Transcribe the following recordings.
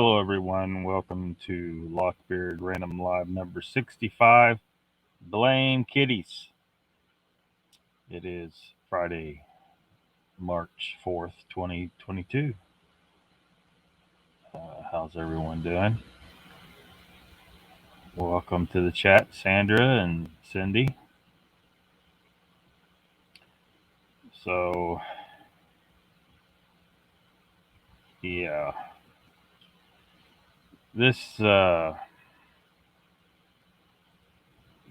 Hello, everyone. Welcome to LOCKBEARD Random Live number 65. Blame Kitties. It is Friday, March 4th, 2022. How's everyone doing? Welcome to the chat, Sandra and Cindy. So, yeah. The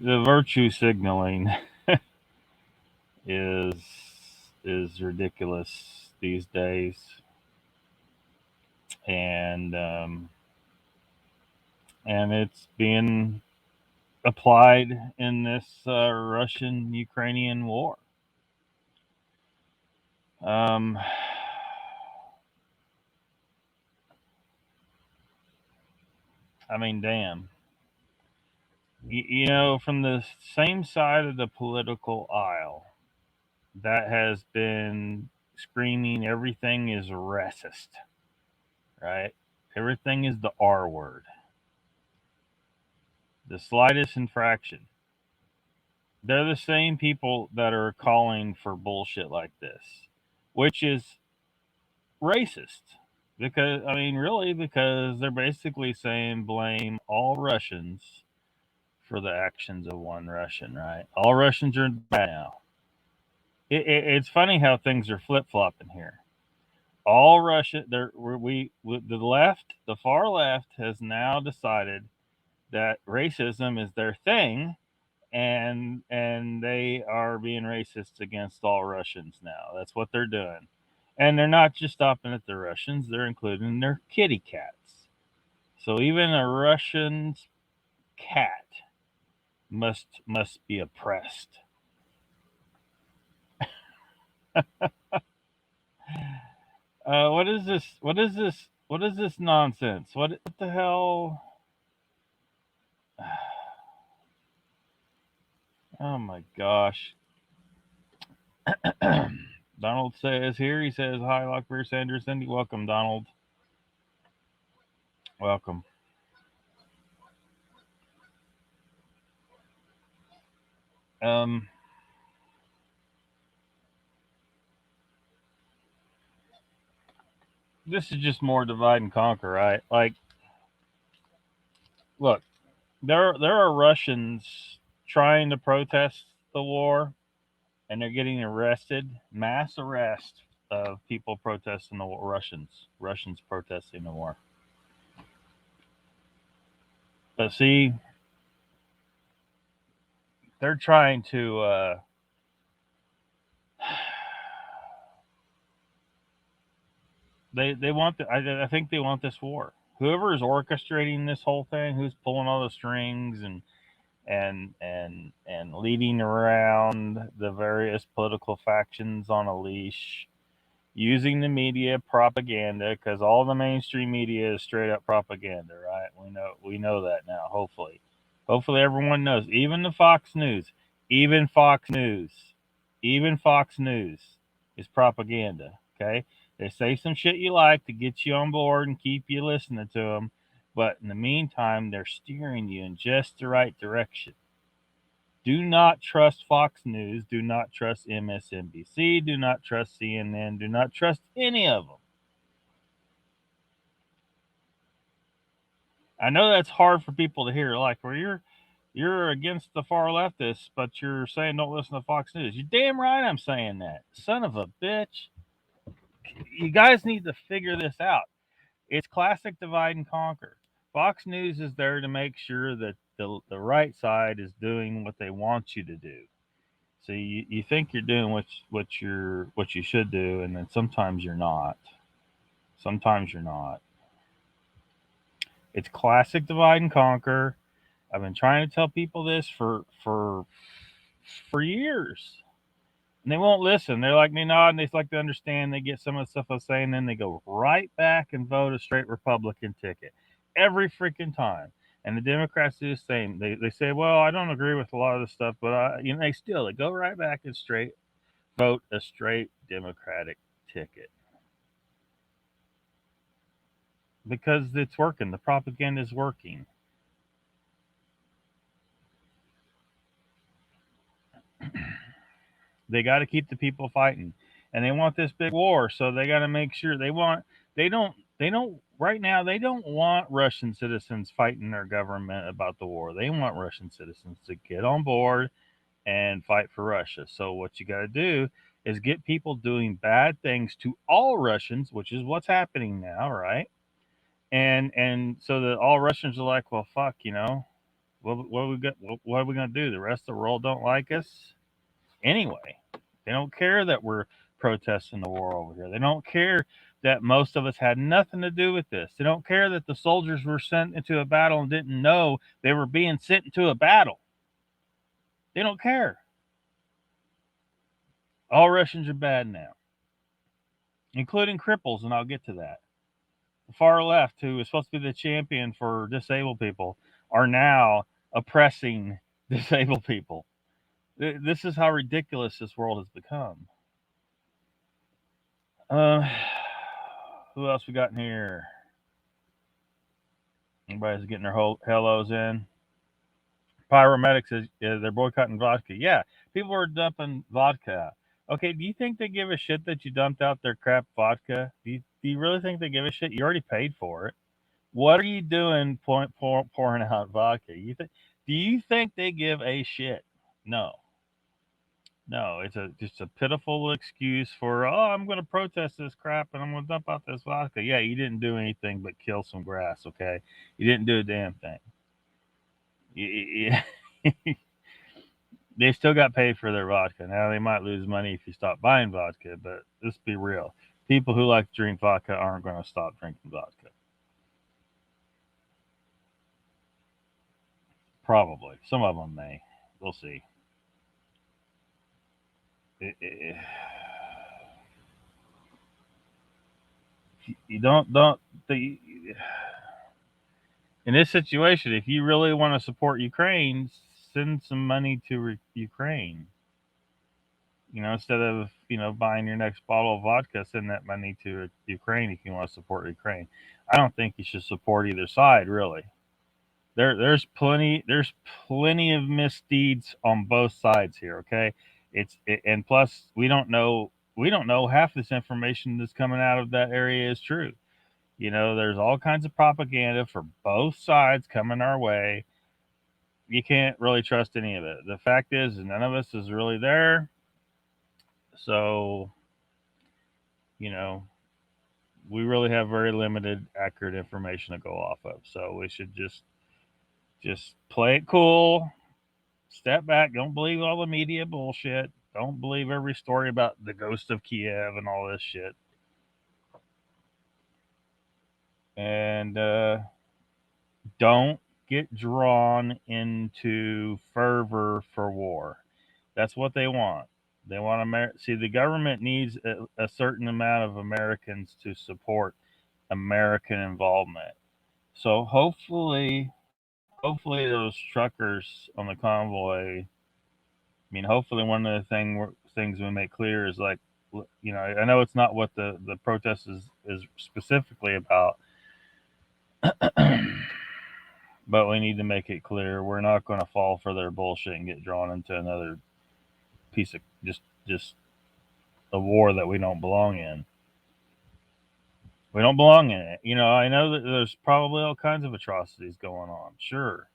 virtue signaling is ridiculous these days. And it's being applied in this Russian-Ukrainian war. I mean, damn. You know, from the same side of the political aisle that has been screaming everything is racist, right? Everything is the R word. The slightest infraction. They're the same people that are calling for bullshit like this, which is racist. Because, I mean, really, because they're basically saying blame all Russians for the actions of one Russian, right? All Russians are bad now. It's funny how things are flip flopping here. All Russia, the left, the far left, has now decided that racism is their thing, and they are being racist against all Russians now. That's what they're doing. And they're not just stopping at the Russians, they're including their kitty cats. So even a Russian's cat must be oppressed. What is this? What is this? What is this nonsense? What the hell? Oh my gosh. Donald says here, he says, hi, Lockbeard, Sandra, Cindy. Welcome, Donald. Welcome. This is just more divide and conquer, right? Like, look, there are Russians trying to protest the war, and they're getting arrested, mass arrest of people protesting the war, Russians protesting the war. But see, they're trying to they want I think they want this war. Whoever is orchestrating this whole thing, who's pulling all the strings and leading around the various political factions on a leash, using the media propaganda, because all the mainstream media is straight up propaganda, right? We know that now. Hopefully everyone knows. Even the Fox News, even Fox News is propaganda. Okay, they say some shit you like to get you on board and keep you listening to them, but in the meantime, they're steering you in just the right direction. Do not trust Fox News. Do not trust MSNBC. Do not trust CNN. Do not trust any of them. I know that's hard for people to hear. Like, where you're against the far leftists, but you're saying don't listen to Fox News. You're damn right I'm saying that. Son of a bitch. You guys need to figure this out. It's classic divide and conquer. Fox News is there to make sure that the right side is doing what they want you to do. So you think you're doing what you should do, and then sometimes you're not. Sometimes you're not. It's classic divide and conquer. I've been trying to tell people this for years, and they won't listen. They're like me nodding. They like to understand. They get some of the stuff I'm saying, then they go right back and vote a straight Republican ticket every freaking time. And the Democrats do the same. They say, well, I don't agree with a lot of the stuff, but they go right back and straight vote a straight Democratic ticket. because it's working. The propaganda is working. They got to keep the people fighting, and they want this big war. So they got to make sure they don't right now. They don't want Russian citizens fighting their government about the war. They want Russian citizens to get on board and fight for Russia. So what you got to do is get people doing bad things to all Russians, which is what's happening now, right? And so that all Russians are like, well, fuck, what are we gonna do? The rest of the world don't like us anyway. They don't care that we're protesting the war over here. They don't care that most of us had nothing to do with this. They don't care that the soldiers were sent into a battle and didn't know they were being sent into a battle. They don't care. All Russians are bad now, including cripples, and I'll get to that. The far left, who is supposed to be the champion for disabled people, are now oppressing disabled people. This is how ridiculous this world has become. Who else we got in here? Everybody's getting their hellos in. Pyromedic says they're boycotting vodka. Yeah, people are dumping vodka. Okay, do you think they give a shit that you dumped out their crap vodka? Do you really think they give a shit? You already paid for it. What are you doing pouring out vodka? Do you think they give a shit? No. No, it's just a pitiful excuse for, oh, I'm going to protest this crap and I'm going to dump out this vodka. Yeah, you didn't do anything but kill some grass, okay? You didn't do a damn thing. They still got paid for their vodka. Now they might lose money if you stop buying vodka, but let's be real. People who like to drink vodka aren't going to stop drinking vodka. Probably. Some of them may. We'll see. You don't in this situation, if you really want to support Ukraine, send some money to Ukraine. Instead of buying your next bottle of vodka, send that money to Ukraine if you want to support Ukraine. I don't think you should support either side, really. There's plenty of misdeeds on both sides here. Okay, and plus we don't know half this information that's coming out of that area is true. There's all kinds of propaganda for both sides coming our way. You can't really trust any of it. The fact is, none of us is really there. So, we really have very limited accurate information to go off of. So we should just play it cool, step back, don't believe all the media bullshit. Don't believe every story about the ghost of Kiev and all this shit. And don't get drawn into fervor for war. That's what they want. They want see, the government needs a certain amount of Americans to support American involvement. So hopefully those truckers on the convoy. I mean, hopefully one of the things we make clear is like, I know it's not what the protest is specifically about, but we need to make it clear we're not going to fall for their bullshit and get drawn into another piece of just a war that we don't belong in. We don't belong in it. I know that there's probably all kinds of atrocities going on, sure,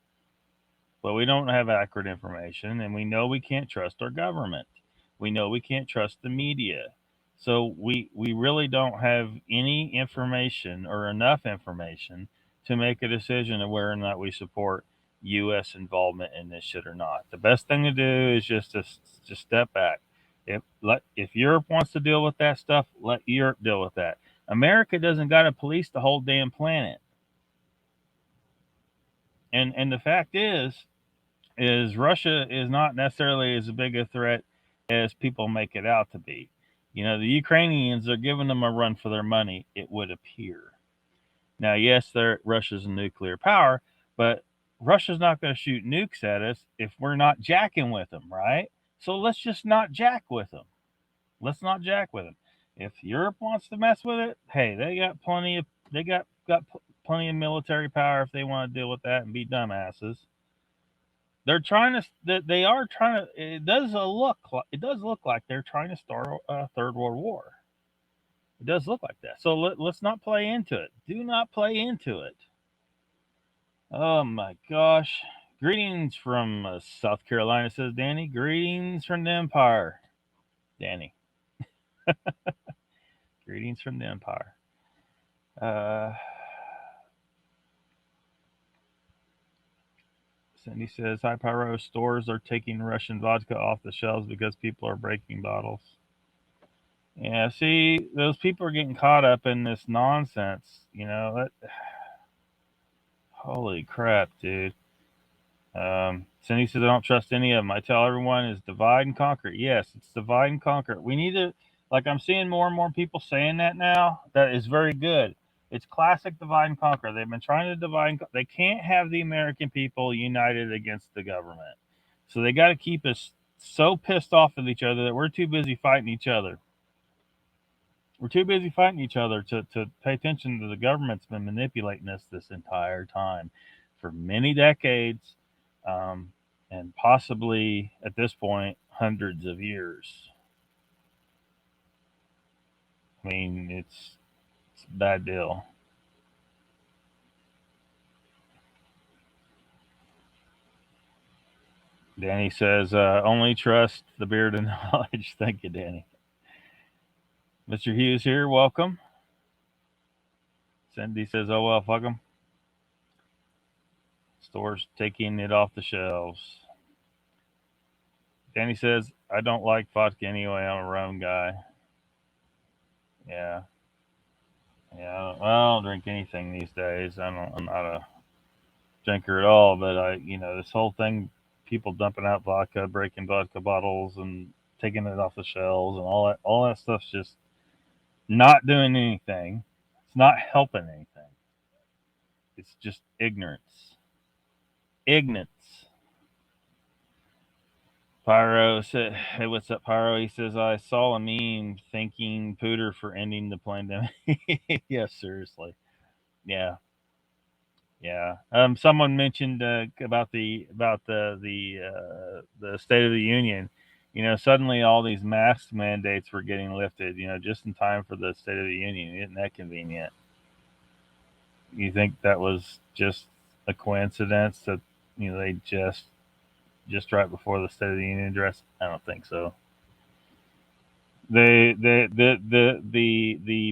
but we don't have accurate information, and we know we can't trust our government. We know we can't trust the media. So we really don't have any information or enough information to make a decision of whether or not we support U.S. involvement in this shit or not. The best thing to do is just step back. If Europe wants to deal with that stuff, let Europe deal with that. America doesn't got to police the whole damn planet. And the fact is Russia is not necessarily as big a threat as people make it out to be. The Ukrainians are giving them a run for their money, it would appear. Now, yes, Russia's a nuclear power, but Russia's not going to shoot nukes at us if we're not jacking with them, right? So let's just not jack with them. Let's not jack with them. If Europe wants to mess with it, hey, they got got plenty of military power if they want to deal with that and be dumbasses. They're trying to. They are trying to. It does look like they're trying to start a third world war. It does look like that. So let's not play into it. Do not play into it. Oh my gosh. Greetings from South Carolina, says Danny. Greetings from the Empire. Danny. Greetings from the Empire. Cindy says, Hi Pyro, stores are taking Russian vodka off the shelves because people are breaking bottles. Yeah, see, those people are getting caught up in this nonsense. You know, holy crap, dude. Cindy says, I don't trust any of them. I tell everyone is divide and conquer. Yes, it's divide and conquer. We need to, like, I'm seeing more and more people saying that now. That is very good. It's classic divide and conquer. They've been trying to divide and they can't have the American people united against the government. So they got to keep us so pissed off with each other that we're too busy fighting each other. We're too busy fighting each other to pay attention to the government's been manipulating us this entire time for many decades. And possibly at this point, hundreds of years. I mean, it's a bad deal. Danny says, only trust the beard and knowledge. Thank you, Danny. Mr. Hughes here, welcome. Cindy says, oh, well, fuck them. Stores taking it off the shelves. Danny says, I don't like vodka anyway. I'm a rum guy. Yeah. Yeah. Well, I don't drink anything these days. I'm not a drinker at all, but this whole thing, people dumping out vodka, breaking vodka bottles and taking it off the shelves and all that stuff's just not doing anything. It's not helping anything. It's just ignorance. Ignorance. Pyro said, hey, what's up, Pyro? He says, I saw a meme thanking Pooter for ending the pandemic. Yeah, seriously. Yeah. Yeah. Someone mentioned about the State of the Union. Suddenly all these mask mandates were getting lifted. Just in time for the State of the Union. Isn't that convenient? You think that was just a coincidence that they just right before the State of the Union address? I don't think so. The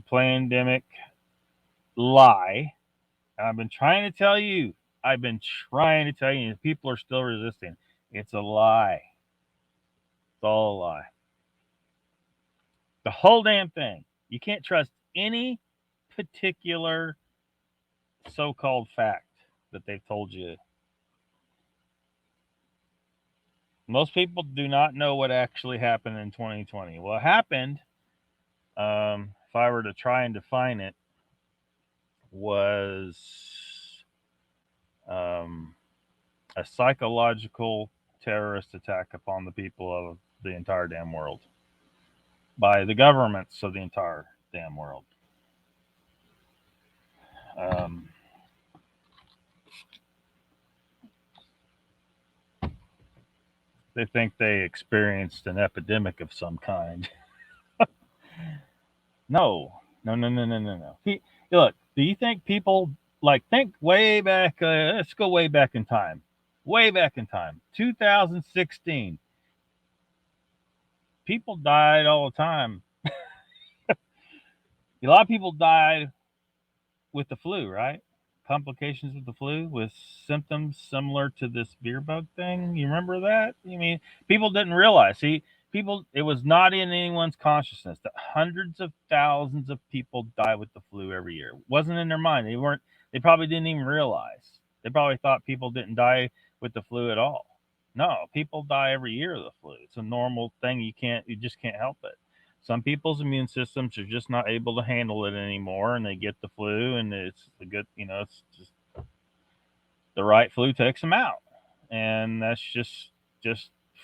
pandemic lie. I've been trying to tell you. People are still resisting. It's a lie. It's all a lie. The whole damn thing. You can't trust any particular so-called fact that they've told you. Most people do not know what actually happened in 2020. What happened, if I were to try and define it, was a psychological terrorist attack upon the people of the entire damn world by the governments of the entire damn world. They think they experienced an epidemic of some kind. No. Look, do you think people think way back? Let's go way back in time. 2016. People died all the time. A lot of people died with the flu, right? Complications with the flu with symptoms similar to this beer bug thing. You remember that? I mean, people didn't realize. See, it was not in anyone's consciousness that hundreds of thousands of people die with the flu every year. It wasn't in their mind. They probably didn't even realize. They probably thought people didn't die with the flu at all. No, people die every year of the flu. It's a normal thing. You just can't help it. Some people's immune systems are just not able to handle it anymore, and they get the flu, and it's it's just the right flu takes them out, and that's just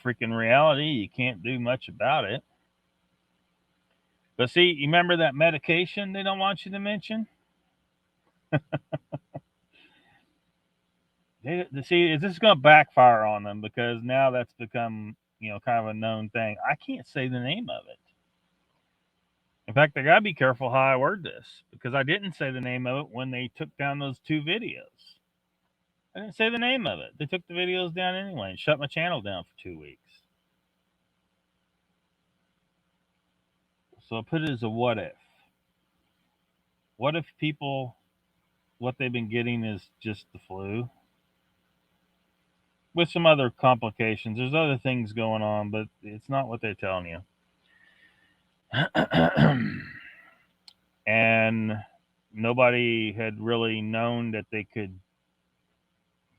freaking reality. You can't do much about it. But see, you remember that medication they don't want you to mention? See, this is going to backfire on them because now that's become, kind of a known thing. I can't say the name of it. In fact, I got to be careful how I word this because I didn't say the name of it when they took down those 2 videos. I didn't say the name of it. They took the videos down anyway and shut my channel down for 2 weeks. So I put it as a what if. What if people, what they've been getting is just the flu with some other complications? There's other things going on, but it's not what they're telling you. And nobody had really known that they could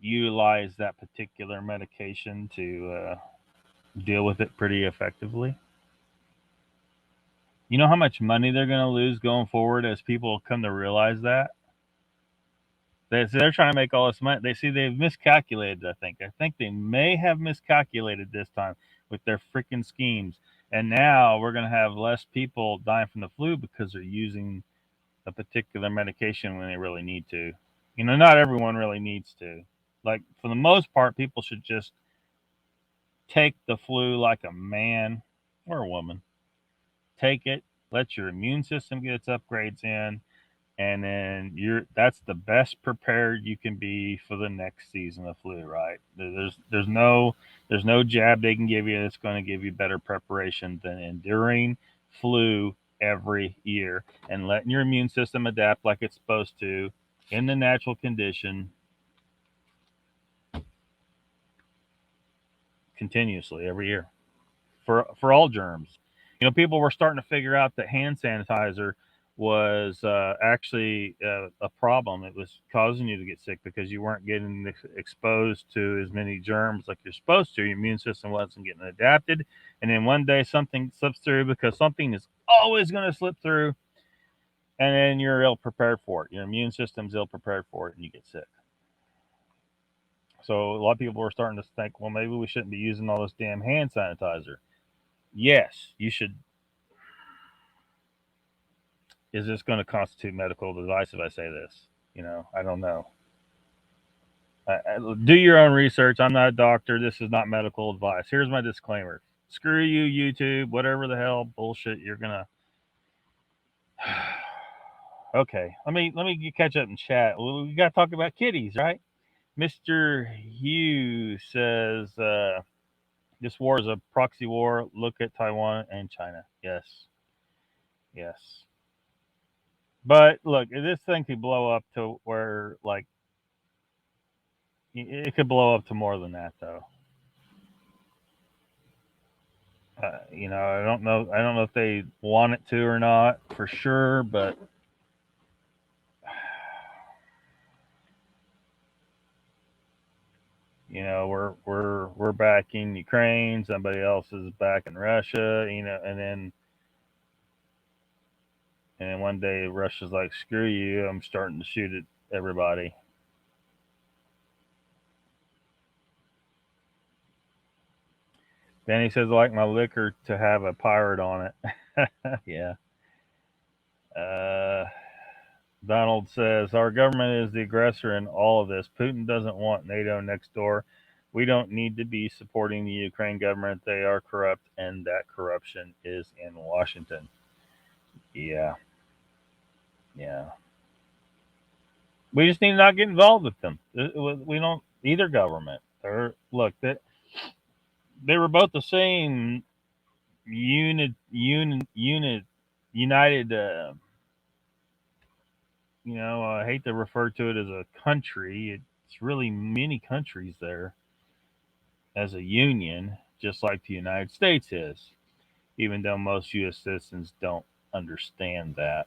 utilize that particular medication to deal with it pretty effectively. You know how much money they're going to lose going forward as people come to realize that? They're trying to make all this money. They've miscalculated. I think they may have miscalculated this time with their freaking schemes. And now we're going to have less people dying from the flu because they're using a particular medication when they really need to. Not everyone really needs to. Like, for the most part, people should just take the flu like a man or a woman. Take it, let your immune system get its upgrades in, and then that's the best prepared you can be for the next season of flu, right? There's no jab they can give you that's going to give you better preparation than enduring flu every year and letting your immune system adapt like it's supposed to in the natural condition continuously every year for all germs. People were starting to figure out that hand sanitizer was actually a problem. It was causing you to get sick because you weren't getting exposed to as many germs like you're supposed to. Your immune system wasn't getting adapted. And then one day something slips through because something is always going to slip through. And then you're ill prepared for it. Your immune system's ill prepared for it and you get sick. So a lot of people were starting to think, well, maybe we shouldn't be using all this damn hand sanitizer. Yes, you should. Is this going to constitute medical advice if I say this? I don't know. Do your own research. I'm not a doctor. This is not medical advice. Here's my disclaimer. Screw you, YouTube, whatever the hell bullshit you're going to. Okay, let me catch up and chat. We got to talk about kitties, right? Mr. Hugh says this war is a proxy war. Look at Taiwan and China. Yes. But look, this thing could blow up to where, like, it could blow up to more than that, though. I don't know. I don't know if they want it to or not for sure, but we're backing Ukraine. Somebody else is backing Russia. And then one day Russia's like, "Screw you! I'm starting to shoot at everybody." Danny says, "I like my liquor to have a pirate on it." Yeah. Donald says, our government is the aggressor in all of this. Putin doesn't want NATO next door. We don't need to be supporting the Ukraine government. They are corrupt, and that corruption is in Washington. Yeah. We just need to not get involved with them. We don't, either government. Look, they were both the same united. I hate to refer to it as a country. It's really many countries there as a union, just like the United States is, even though most U.S. citizens don't understand that.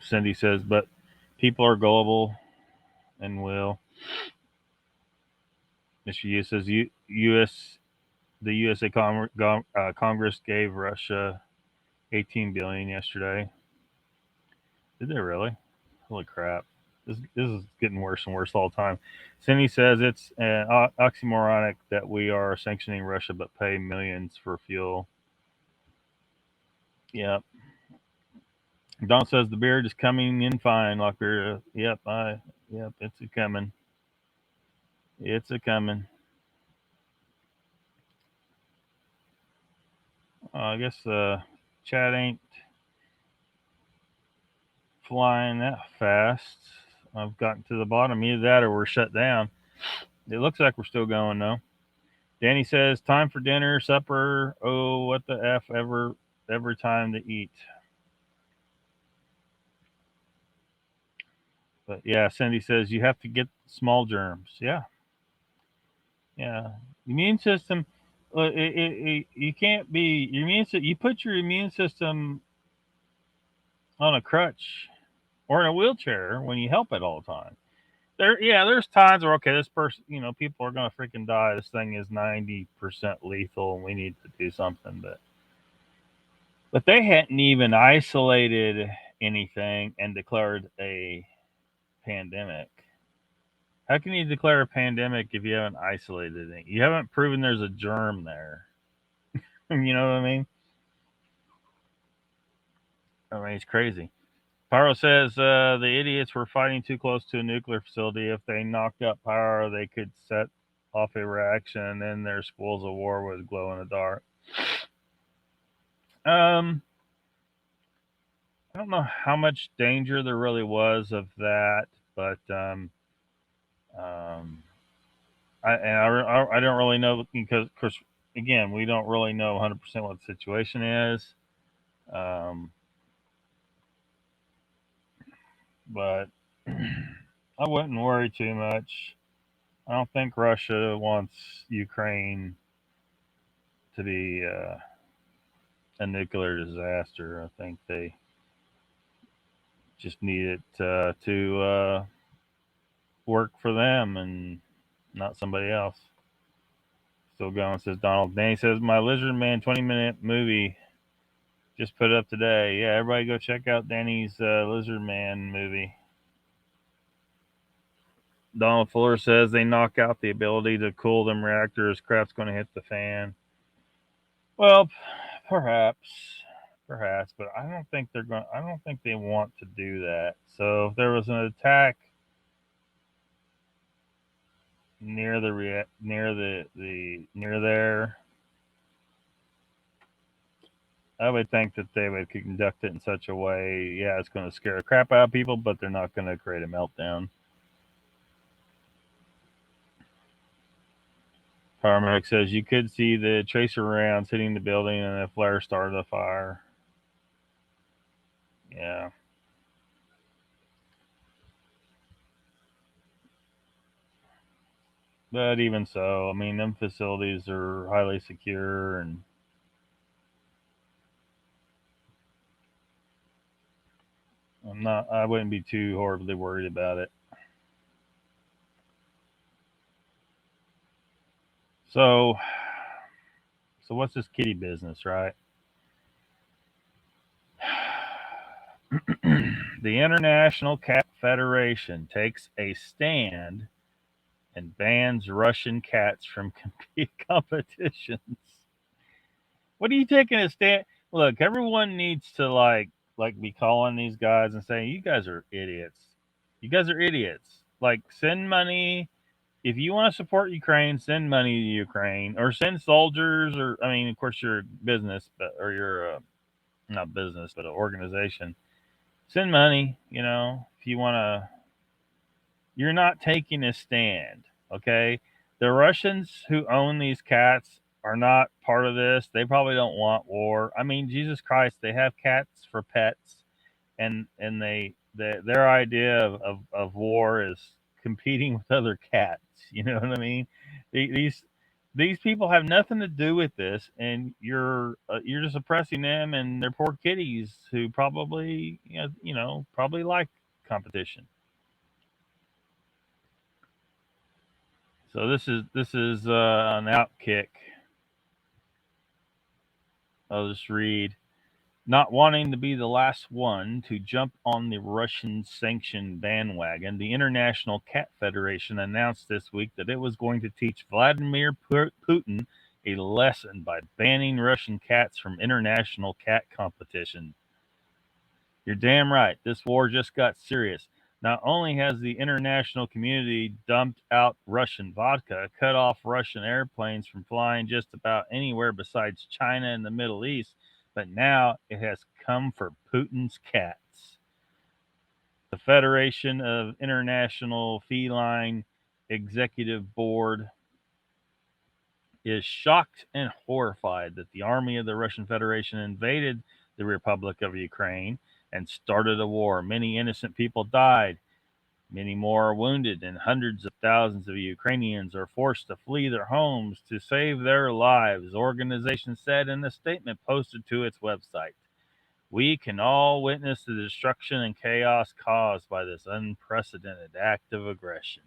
Cindy says, but people are gullible and will. Mr. Yu says, the USA Congress gave Russia $18 billion yesterday. Did they really? Holy crap! This is getting worse and worse all the time. Cindy says it's oxymoronic that we are sanctioning Russia but pay millions for fuel. Yep. Don says the beard is coming in fine, Lockbeard. Yep, it's a coming. It's a coming. I guess chat ain't flying that fast. I've gotten to the bottom. Either that or we're shut down. It looks like we're still going though. Danny says, time for dinner, supper. Oh, what the F every time to eat. But yeah, Cindy says you have to get small germs. Yeah. Yeah. Immune system, you can't be, your immune system, you put your immune system on a crutch or in a wheelchair when you help it all the time. There's times where, okay, this person, people are going to freaking die. This thing is 90% lethal and we need to do something. But they hadn't even isolated anything and declared a pandemic. How can you declare a pandemic if you haven't isolated it? You haven't proven there's a germ there. You know what I mean? It's crazy. Pyro says the idiots were fighting too close to a nuclear facility. If they knocked out power, they could set off a reaction, and then their spoils of war would glow in the dark. I don't know how much danger there really was of that, but I don't really know because, of course, again, we don't really know 100% what the situation is. But I wouldn't worry too much. I don't think Russia wants Ukraine to be a nuclear disaster. I think they just need it to work for them and not somebody else. Still going, says Donald. Danny says, my Lizard Man 20-minute movie just put up today. Yeah, everybody go check out Danny's Lizard Man movie. Donald Fuller says they knock out the ability to cool them reactors. Crap's going to hit the fan. Well, perhaps, but I don't think they're going. I don't think they want to do that. So if there was an attack near there, I would think that they would conduct it in such a way. Yeah, it's going to scare the crap out of people, but they're not going to create a meltdown. Paramedic says you could see the tracer rounds hitting the building and a flare started a fire. Yeah. But even so, I mean, them facilities are highly secure and I wouldn't be too horribly worried about it. So what's this kitty business, right? The International Cat Federation takes a stand and bans Russian cats from competitions. What are you taking a stand? Look, everyone needs to like be calling these guys and saying, "You guys are idiots. You guys are idiots." Like, send money. If you want to support Ukraine, send money to Ukraine or send soldiers. Or I mean, of course, you're a business, or you're not business, but an organization. Send money. If you want to. You're not taking a stand, okay? The Russians who own these cats are not part of this. They probably don't want war. I mean, Jesus Christ, they have cats for pets, and their idea of war is competing with other cats. You know what I mean? These people have nothing to do with this, and you're just oppressing them and their poor kitties who probably probably like competition. So this is an outkick. I'll just read. Not wanting to be the last one to jump on the Russian sanctioned bandwagon, the International Cat Federation announced this week that it was going to teach Vladimir Putin a lesson by banning Russian cats from international cat competition. You're damn right. This war just got serious. Not only has the international community dumped out Russian vodka, cut off Russian airplanes from flying just about anywhere besides China and the Middle East, but now it has come for Putin's cats. The Federation of International Feline Executive Board is shocked and horrified that the army of the Russian Federation invaded the Republic of Ukraine and started a war. Many innocent people died. Many more are wounded, and hundreds of thousands of Ukrainians are forced to flee their homes to save their lives, the organization said in a statement posted to its website. We can all witness the destruction and chaos caused by this unprecedented act of aggression.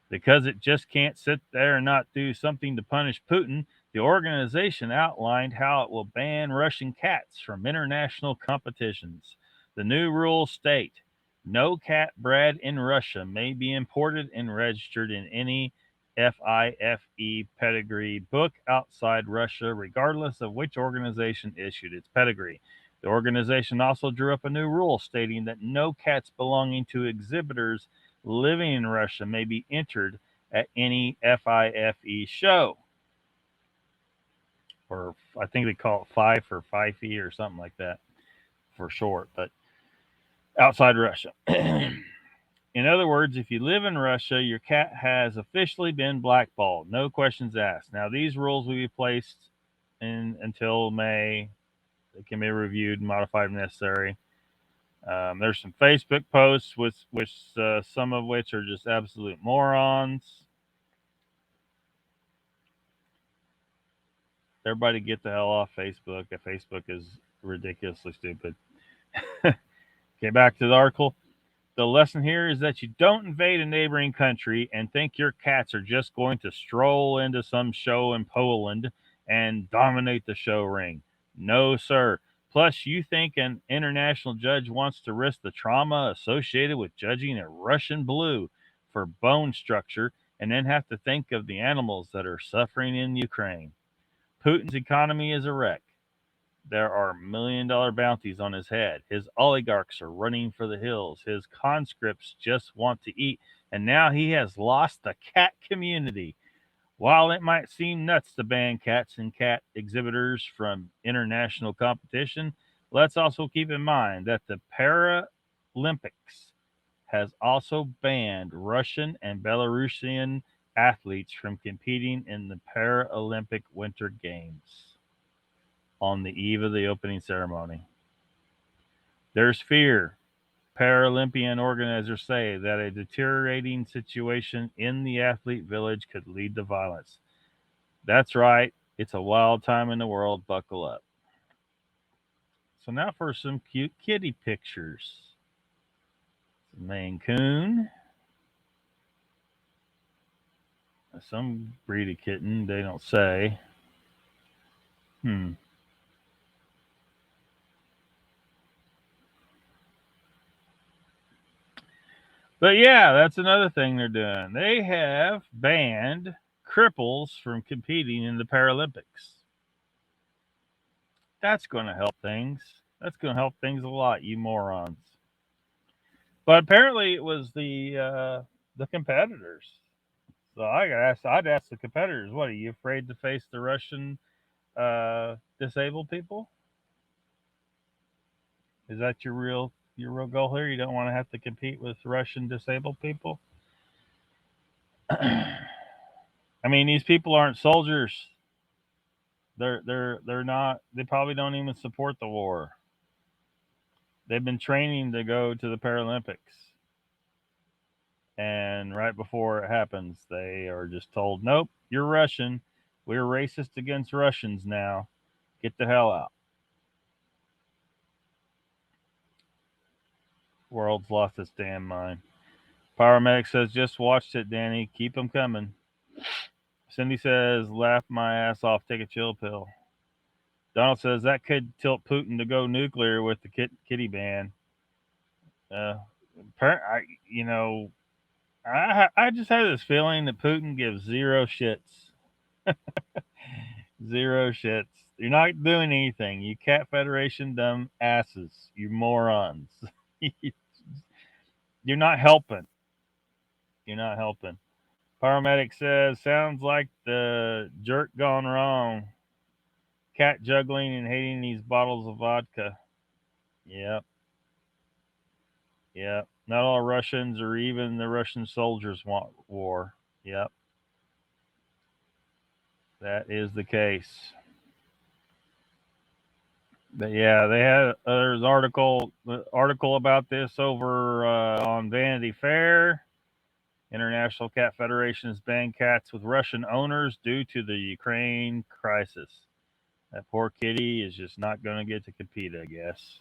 Because it just can't sit there and not do something to punish Putin, the organization outlined how it will ban Russian cats from international competitions. The new rules state no cat bred in Russia may be imported and registered in any FIFE pedigree book outside Russia, regardless of which organization issued its pedigree. The organization also drew up a new rule stating that no cats belonging to exhibitors living in Russia may be entered at any FIFE show. Or I think they call it FIFE or FIFE or something like that for short, but outside Russia. In other words, if you live in Russia, your cat has officially been blackballed. No questions asked. Now, these rules will be placed in until May. They can be reviewed and modified if necessary. There's some Facebook posts, which some of which are just absolute morons. Everybody get the hell off Facebook. Facebook is ridiculously stupid. Okay, back to the article. The lesson here is that you don't invade a neighboring country and think your cats are just going to stroll into some show in Poland and dominate the show ring. No, sir. Plus, you think an international judge wants to risk the trauma associated with judging a Russian blue for bone structure and then have to think of the animals that are suffering in Ukraine. Putin's economy is a wreck. There are $1 million bounties on his head. His oligarchs are running for the hills. His conscripts just want to eat. And now he has lost the cat community. While it might seem nuts to ban cats and cat exhibitors from international competition, let's also keep in mind that the Paralympics has also banned Russian and Belarusian athletes from competing in the Paralympic Winter Games on the eve of the opening ceremony. There's fear. Paralympian organizers say that a deteriorating situation in the athlete village could lead to violence. That's right. It's a wild time in the world. Buckle up. So now for some cute kitty pictures. Maine Coon. Some breed of kitten. They don't say. But yeah, that's another thing they're doing. They have banned cripples from competing in the Paralympics. That's going to help things. That's going to help things a lot, you morons. But apparently, it was the competitors. So I'd ask the competitors, "What are you afraid to face the Russian disabled people? Is that your real goal here? You don't want to have to compete with Russian disabled people?" I mean, these people aren't soldiers. They're not. They probably don't even support the war. They've been training to go to the Paralympics, and right before it happens, they are just told, "Nope, you're Russian. We're racist against Russians now. Get the hell out." World's lost its damn mind. Paramedic says, "Just watched it, Danny. Keep them coming." Cindy says, "Laugh my ass off. Take a chill pill." Donald says, "That could tilt Putin to go nuclear with the kitty ban." I, I just have this feeling that Putin gives zero shits Zero shits. You're not doing anything. You Cat Federation dumb asses. You morons. You're not helping. You're not helping. Paramedic says, sounds like the jerk gone wrong. Cat juggling and hating these bottles of vodka. Yep. Yep. Not all Russians or even the Russian soldiers want war. Yep. That is the case. But yeah, they had there's article about this over on Vanity Fair. International Cat Federation has banned cats with Russian owners due to the Ukraine crisis. That poor kitty is just not going to get to compete, I guess.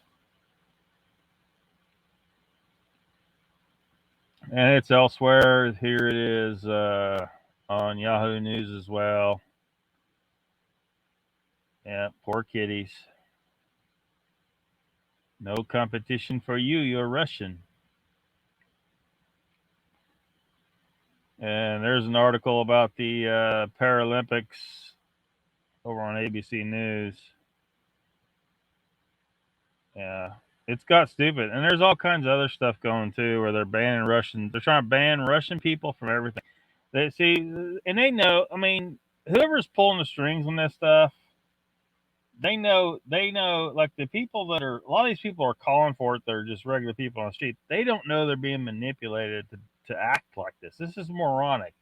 And it's elsewhere. Here it is on Yahoo News as well. Yeah, poor kitties. No competition for you. You're Russian. And there's an article about the Paralympics over on ABC News. Yeah, it's got stupid, and there's all kinds of other stuff going too, where they're banning Russian. They're trying to ban Russian people from everything. They see, and they know. I mean, whoever's pulling the strings on this stuff, they know. They know. Like the people that are, a lot of these people are calling for it. They're just regular people on the street. They don't know they're being manipulated to act like this. This is moronic.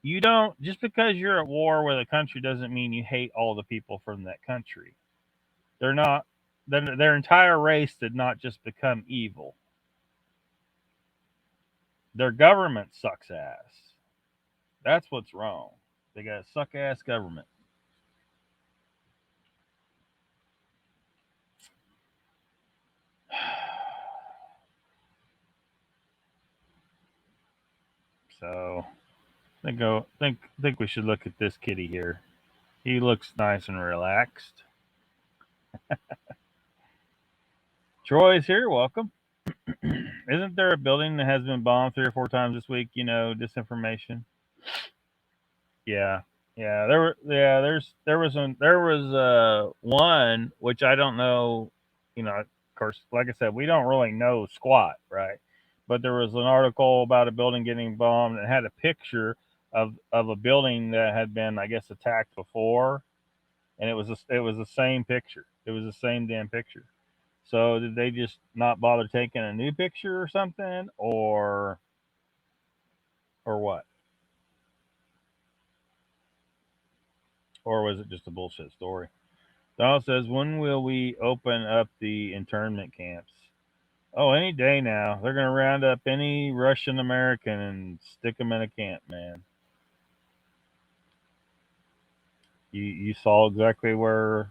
You don't, just because you're at war with a country doesn't mean you hate all the people from that country. They're not. Their entire race did not just become evil. Their government sucks ass. That's what's wrong. They got a suck ass government. So think we should look at this kitty here. He looks nice and relaxed. Troy's here. Welcome. Isn't there a building that has been bombed 3 or 4 times this week? You know, disinformation. Yeah, yeah. There was one which I don't know. You know, of course, like I said, we don't really know squat, right? But there was an article about a building getting bombed and it had a picture of a building that had been, I guess, attacked before, and it was the same picture. It was the same damn picture. So did they just not bother taking a new picture or something, or what? Or was it just a bullshit story? Donald says, when will we open up the internment camps? Oh, any day now. They're going to round up any Russian American and stick them in a camp, man. You saw exactly where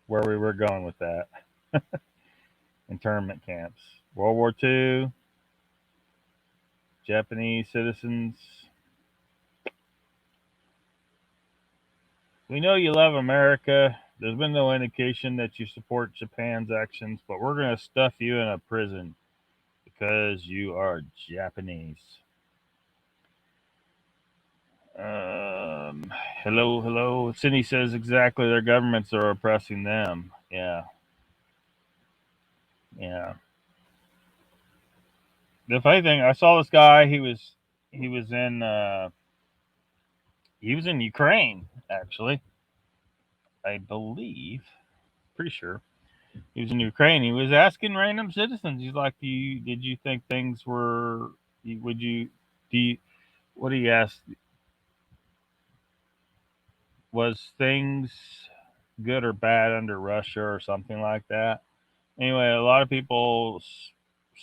we were going with that. Internment camps. World War II, Japanese citizens. We know you love America. There's been no indication that you support Japan's actions, but we're going to stuff you in a prison because you are Japanese. Hello, hello. Sydney says exactly their governments are oppressing them. Yeah, yeah. The funny thing, I saw this guy. He was in he was in Ukraine actually. I believe, pretty sure he was in Ukraine. He was asking random citizens. He's like, did you think things were? Would you? Do you? What do you ask? Was things good or bad under Russia or something like that? Anyway, a lot of people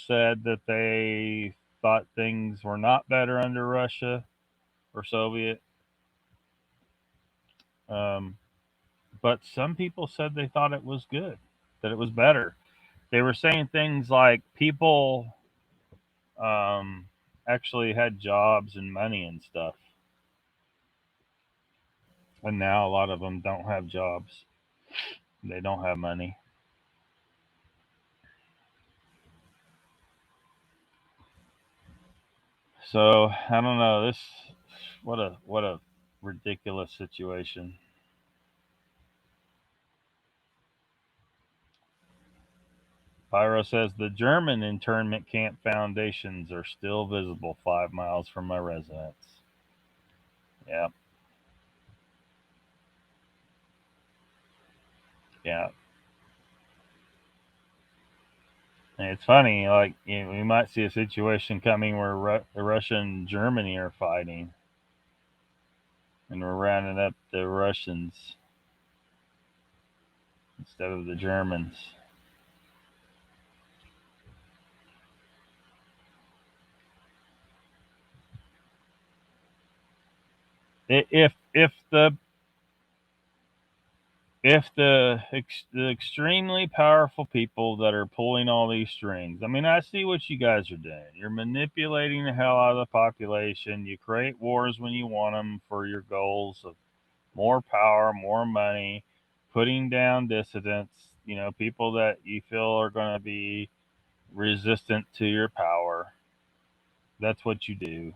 said that they thought things were not better under Russia or Soviet. Um, but some people said they thought it was good, that it was better. They were saying things like people um, actually had jobs and money and stuff. And now a lot of them don't have jobs. They don't have money. So I don't know. This what a ridiculous situation. Pyro says the German internment camp foundations are still visible 5 miles from my residence. Yeah. Yeah. And it's funny, like, you know, we might see a situation coming where Russia and Germany are fighting, and we're rounding up the Russians instead of the Germans. If the extremely powerful people that are pulling all these strings, I mean, I see what you guys are doing. You're manipulating the hell out of the population. You create wars when you want them for your goals of more power, more money, putting down dissidents, you know, people that you feel are going to be resistant to your power. That's what you do.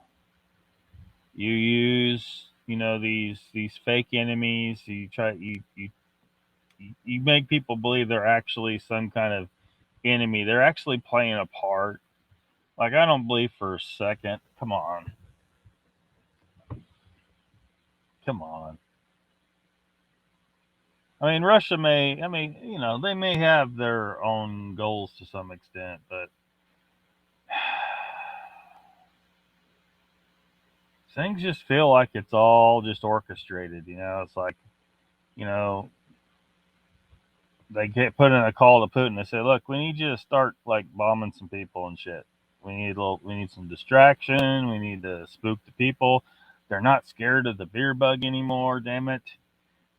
You use, you know, these fake enemies. You make people believe they're actually some kind of enemy. They're actually playing a part. Like, I don't believe for a second. Come on. Come on. I mean, Russia may, I mean, you know, they may have their own goals to some extent, but things just feel like it's all just orchestrated. You know, it's like, you know, they get put in a call to Putin. They say, "Look, we need you to start like bombing some people and shit. We need some distraction. We need to spook the people. They're not scared of the beer bug anymore. Damn it!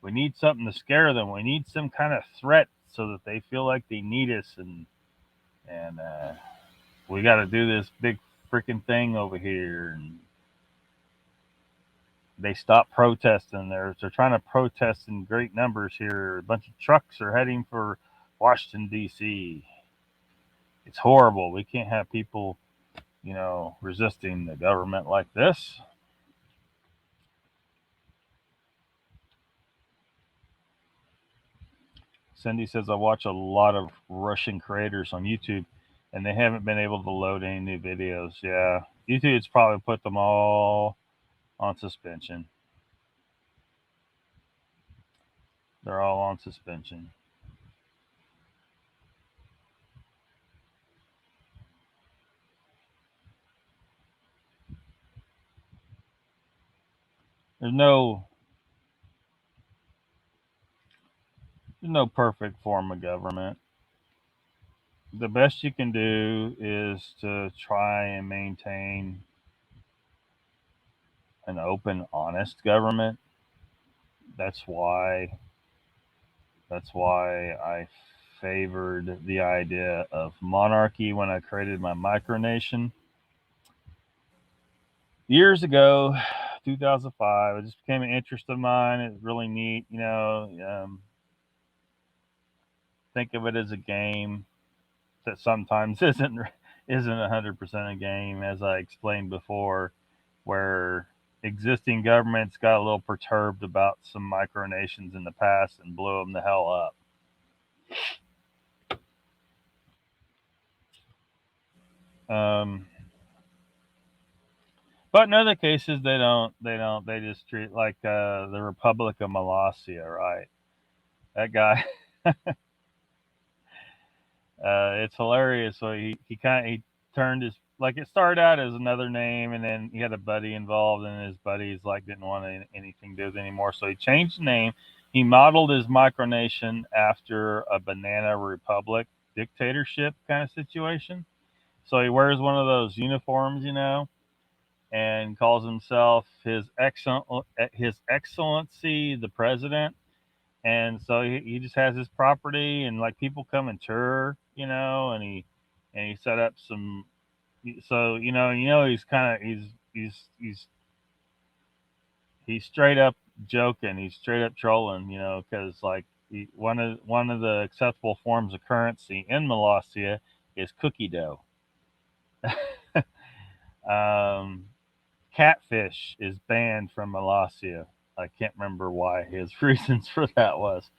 We need something to scare them. We need some kind of threat so that they feel like they need us, and we got to do this big freaking thing over here." And they stop protesting. They're trying to protest in great numbers here. A bunch of trucks are heading for Washington D.C. It's horrible. We can't have people, you know, resisting the government like this. Cindy says I watch a lot of Russian creators on YouTube, and they haven't been able to load any new videos. Yeah, YouTube's probably put them all on suspension. They're all on suspension. There's no there's no perfect form of government. The best you can do is to try and maintain an open, honest government. That's why that's why I favored the idea of monarchy when I created my micronation years ago, 2005. It just became an interest of mine. It's really neat, you know. Think of it as a game that sometimes isn't 100% a game, as I explained before, where existing governments got a little perturbed about some micronations in the past and blew them the hell up. Um, but in other cases, they don't. They don't. They just treat like the Republic of Molossia, right? That guy. It's hilarious. So he turned his, like, it started out as another name, and then he had a buddy involved, and his buddies like didn't want anything to do with it anymore. So he changed the name. He modeled his micronation after a banana republic dictatorship kind of situation. So he wears one of those uniforms, you know, and calls himself his excellency the president. And so he just has his property, and like people come and tour, you know, and he set up some. So he's kind of he's straight up joking, he's straight up trolling, you know, because like one of the acceptable forms of currency in Molossia is cookie dough. um, Catfish is banned from Molossia. I can't remember why his reasons for that was.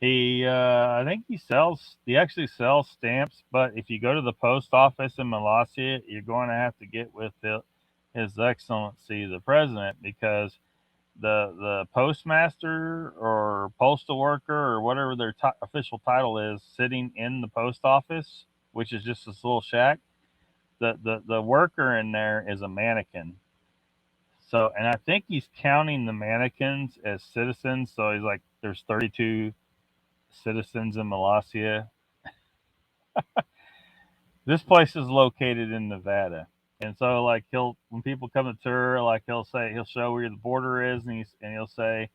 I think he actually sells stamps, but if you go to the post office in Malaysia, you're going to have to get with His Excellency the President, because the postmaster or postal worker or whatever their official title is sitting in the post office, which is just this little shack, the worker in there is a mannequin. So, and I think he's counting the mannequins as citizens. So he's like, there's 32 citizens in Malaysia. This place is located in Nevada. And so, like, when people come to tour, like, he'll show where the border is, and he'll say,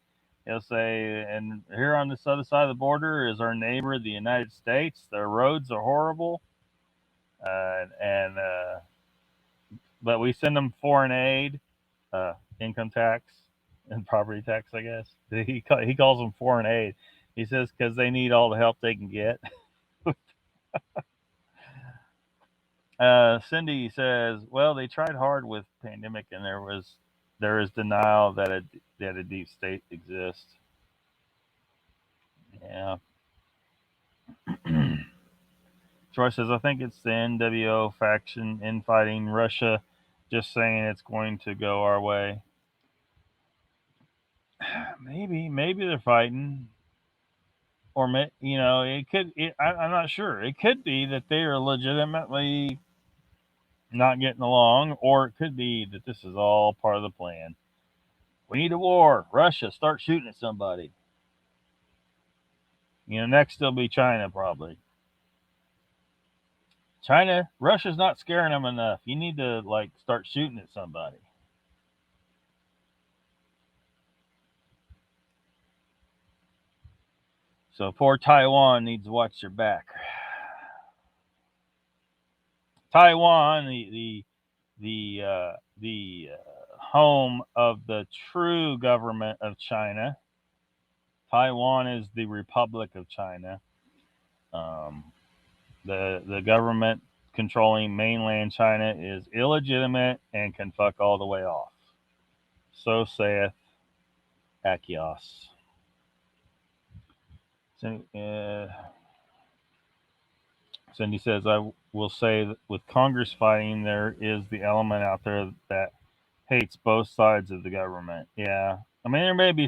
and here on this other side of the border is our neighbor, the United States. Their roads are horrible, and but we send them foreign aid, income tax, and property tax, I guess. He calls them foreign aid. He says because they need all the help they can get. Cindy says, well, they tried hard with pandemic, and there is denial that a deep state exists. Yeah. Troy says, I think it's the NWO faction infighting Russia, just saying it's going to go our way. Maybe they're fighting, or it could. I'm not sure. It could be that they are legitimately not getting along, or it could be that this is all part of the plan. We need a war. Russia, start shooting at somebody. Next will be China, probably. Russia's not scaring them enough. You need to start shooting at somebody. So poor Taiwan needs to watch their back. Taiwan, the home of the true government of China. Taiwan is the Republic of China. The government controlling mainland China is illegitimate and can fuck all the way off. So saith Achaeos. Cindy says, I will say that with Congress fighting, there is the element out there that hates both sides of the government. Yeah. I mean, there may be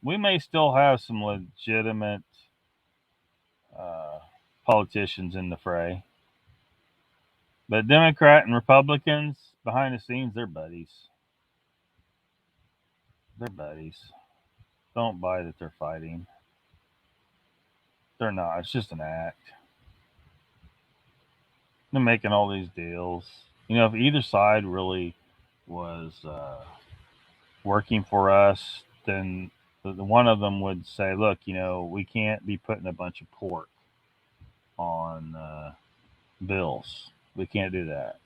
we may still have some legitimate politicians in the fray. But Democrat and Republicans, behind the scenes, they're buddies. They're buddies. Don't buy that they're fighting. They're not. It's just an act. They're making all these deals. If either side really was working for us, then the one of them would say, look, we can't be putting a bunch of pork on bills. We can't do that.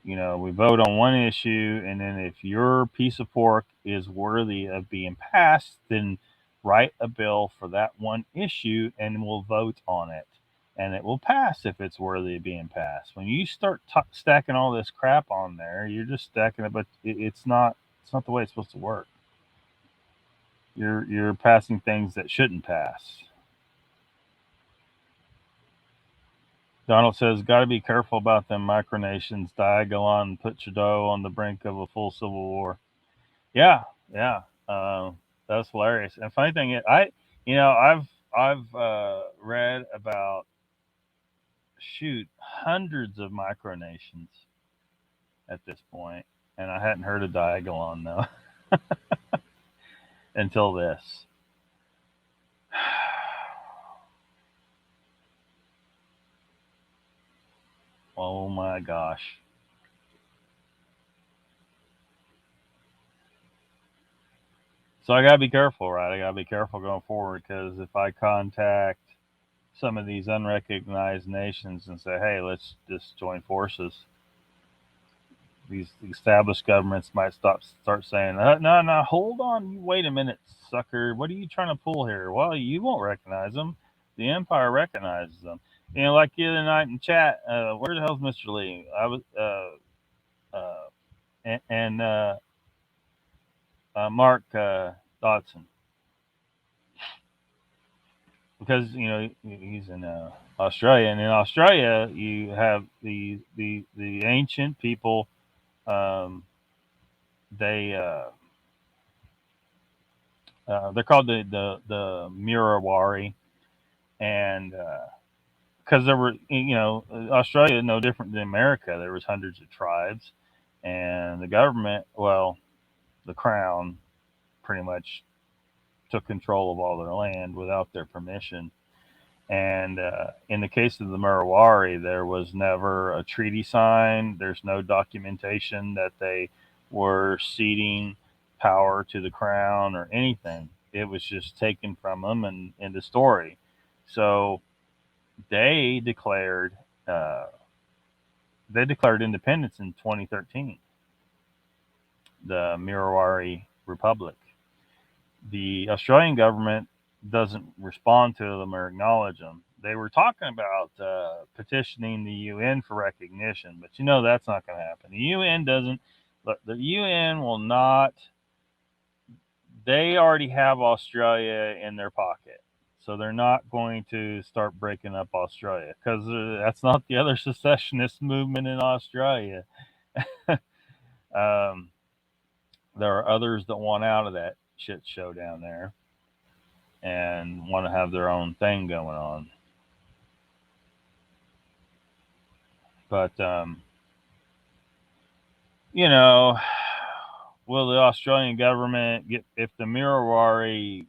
We vote on one issue, and then if your piece of pork is worthy of being passed, then write a bill for that one issue and we'll vote on it. And it will pass if it's worthy of being passed. When you start stacking all this crap on there, you're just stacking it, but it's not the way it's supposed to work. You're passing things that shouldn't pass. Donald says, got to be careful about them micronations. Diagolon and put Trudeau on the brink of a full civil war. Yeah. That's hilarious. And funny thing is, I've read about hundreds of micronations at this point, and I hadn't heard of Diagolon though until this. Oh my gosh. So I gotta be careful, right? I gotta be careful going forward, because if I contact some of these unrecognized nations and say, hey, let's just join forces, these established governments might start saying, no, hold on, wait a minute, sucker. What are you trying to pull here? Well, you won't recognize them. The Empire recognizes them. Like the other night in chat, where the hell's Mr. Lee? I was, and Mark Dodson, because he's in Australia, and in Australia you have the ancient people. Um, they're called the Murawari, and because there were Australia no different than America. There was hundreds of tribes, and the government, well, the crown, pretty much took control of all their land without their permission. And in the case of the Murawari, there was never a treaty signed. There's no documentation that they were ceding power to the crown or anything. It was just taken from them and in the story. So they declared uh, they declared independence in 2013, the Murawari Republic. The Australian government doesn't respond to them or acknowledge them. They were talking about petitioning the UN for recognition, but that's not going to happen. The UN doesn't. The UN will not. They already have Australia in their pocket, so they're not going to start breaking up Australia because that's not the other secessionist movement in Australia. um, there are others that want out of that shit show down there and want to have their own thing going on. But you know, will the Australian government get if the Murawari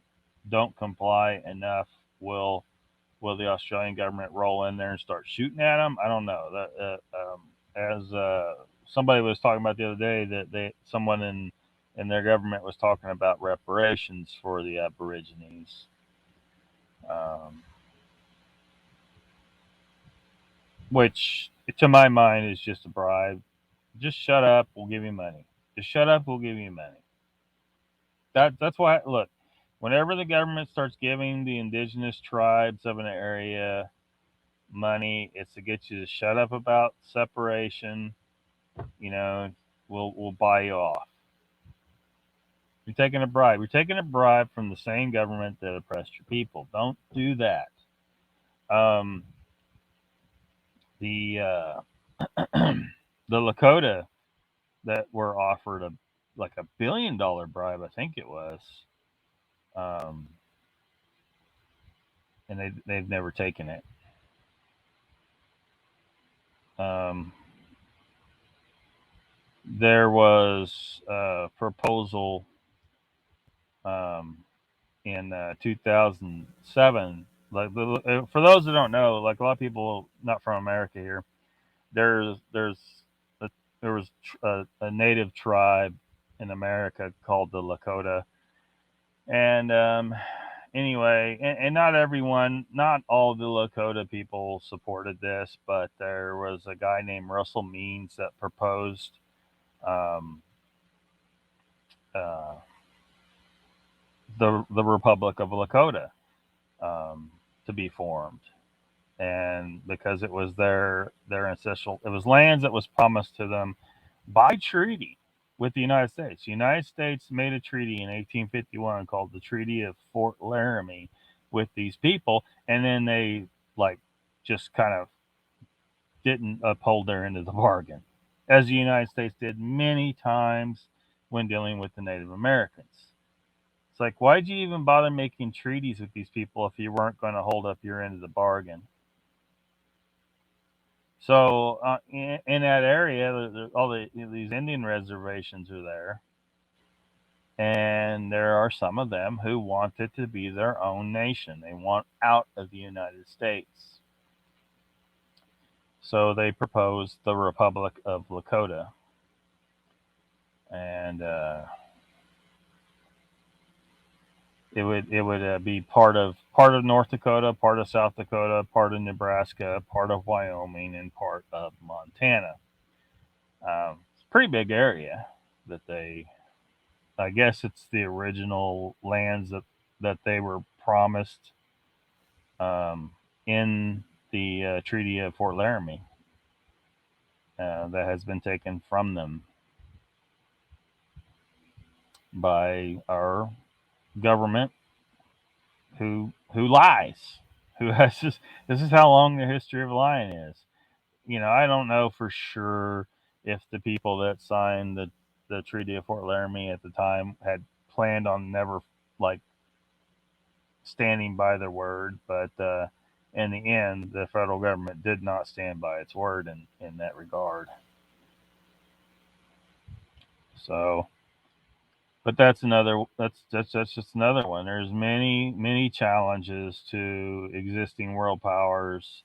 don't comply enough? Will the Australian government roll in there and start shooting at them? I don't know. As somebody was talking about the other day, that someone in their government was talking about reparations for the Aborigines. Um, which to my mind is just a bribe. Just shut up, we'll give you money. Just shut up, we'll give you money. That's why look, whenever the government starts giving the indigenous tribes of an area money, it's to get you to shut up about separation. You know, we'll buy you off. You're taking a bribe. You're taking a bribe from the same government that oppressed your people. Don't do that. Um, the the Lakota that were offered a like $1 billion bribe, I think it was, um, and they've never taken it. Um, there was a proposal um, in 2007. Like for those that don't know, like a lot of people not from America here, there's a, there was a native tribe in America called the Lakota, and anyway, and not everyone, not all the Lakota people supported this, but there was a guy named Russell Means that proposed um, uh, the Republic of Lakota um, to be formed, and because it was their ancestral, it was lands that was promised to them by treaty with the United States. The United States made a treaty in 1851 called the Treaty of Fort Laramie with these people, and then they like just kind of didn't uphold their end of the bargain, as the United States did many times when dealing with the Native Americans. It's like, why'd you even bother making treaties with these people if you weren't going to hold up your end of the bargain? So in that area, all these Indian reservations are there, and there are some of them who want it to be their own nation. They want out of the United States. So they proposed the Republic of Lakota, and it would be part of North Dakota, part of South Dakota, part of Nebraska, part of Wyoming, and part of Montana. It's a pretty big area that they. I guess it's the original lands that they were promised um, in the Treaty of Fort Laramie that has been taken from them. by our government, who lies, who has this is how long the history of lying is. I don't know for sure if the people that signed the Treaty of Fort Laramie at the time had planned on never like standing by their word, but in the end, the federal government did not stand by its word in that regard. So, but that's just another one. There's many challenges to existing world powers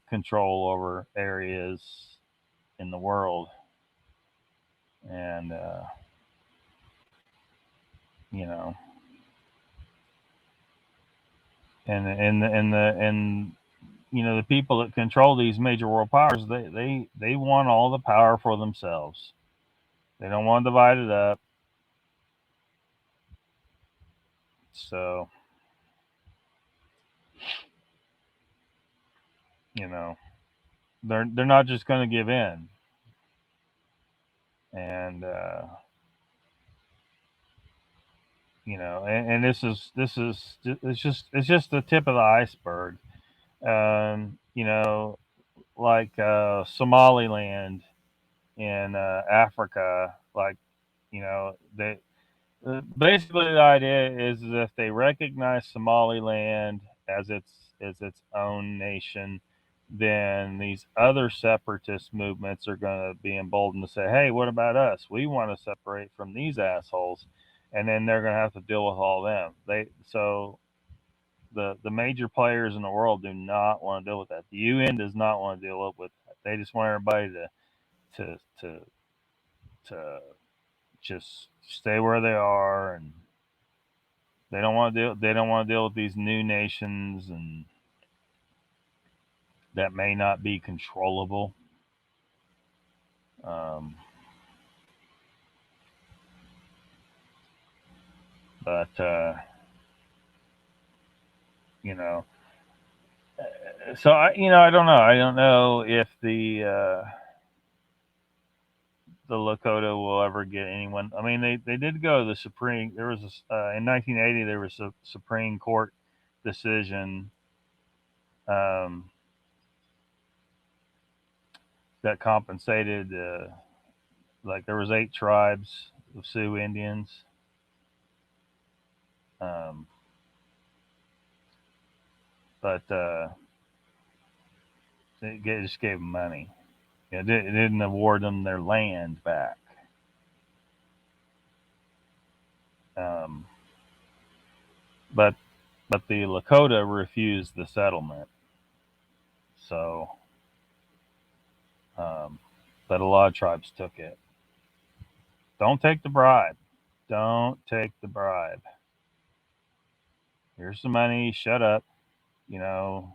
control over areas in the world, and you know, and the people that control these major world powers, they want all the power for themselves. They don't want to divide it up. So, you know, they're not just going to give in. And and it's just the tip of the iceberg. Like Somaliland in Africa, like they basically the idea is if they recognize Somaliland as its own nation, then these other separatist movements are going to be emboldened to say, "Hey, what about us? We want to separate from these assholes," and then they're going to have to deal with all them. The major players in the world do not want to deal with that. The UN does not want to deal with that. They just want everybody to to to just stay where they are, and they don't want to deal with these new nations and that may not be controllable. Um, but you know, so I don't know. I don't know if the Lakota will ever get anyone. I mean, they did go to the Supreme. There was in 1980 there was a Supreme Court decision um, that compensated. Like there was 8 tribes of Sioux Indians. Um, but it just gave them money. It didn't award them their land back. Um, but the Lakota refused the settlement. So, um, but a lot of tribes took it. Don't take the bribe. Don't take the bribe. Here's some money. Shut up. You know,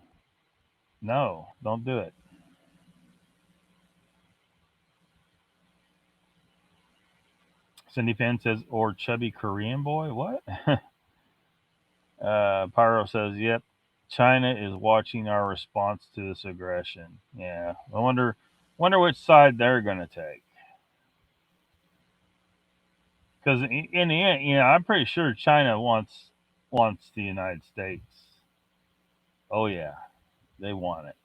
no, don't do it. Cindy Finn says, or chubby Korean boy. What? Pyro says, yep. China is watching our response to this aggression. Yeah, I wonder which side they're going to take. Because in the end, I'm pretty sure China wants the United States. Oh yeah, they want it.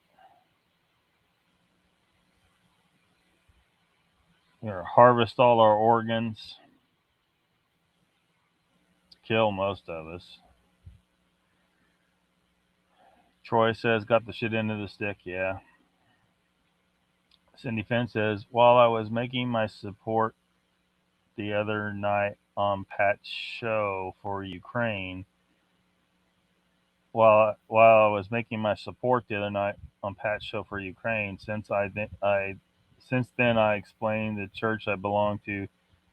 They're harvest all our organs, kill most of us. Troy says, got the shit into the stick. Yeah. Cindy Finn says, while I was making my support the other night on Pat's show for Ukraine, while I was making my support the other night on Pat's show for Ukraine, since then I explained the church I belong to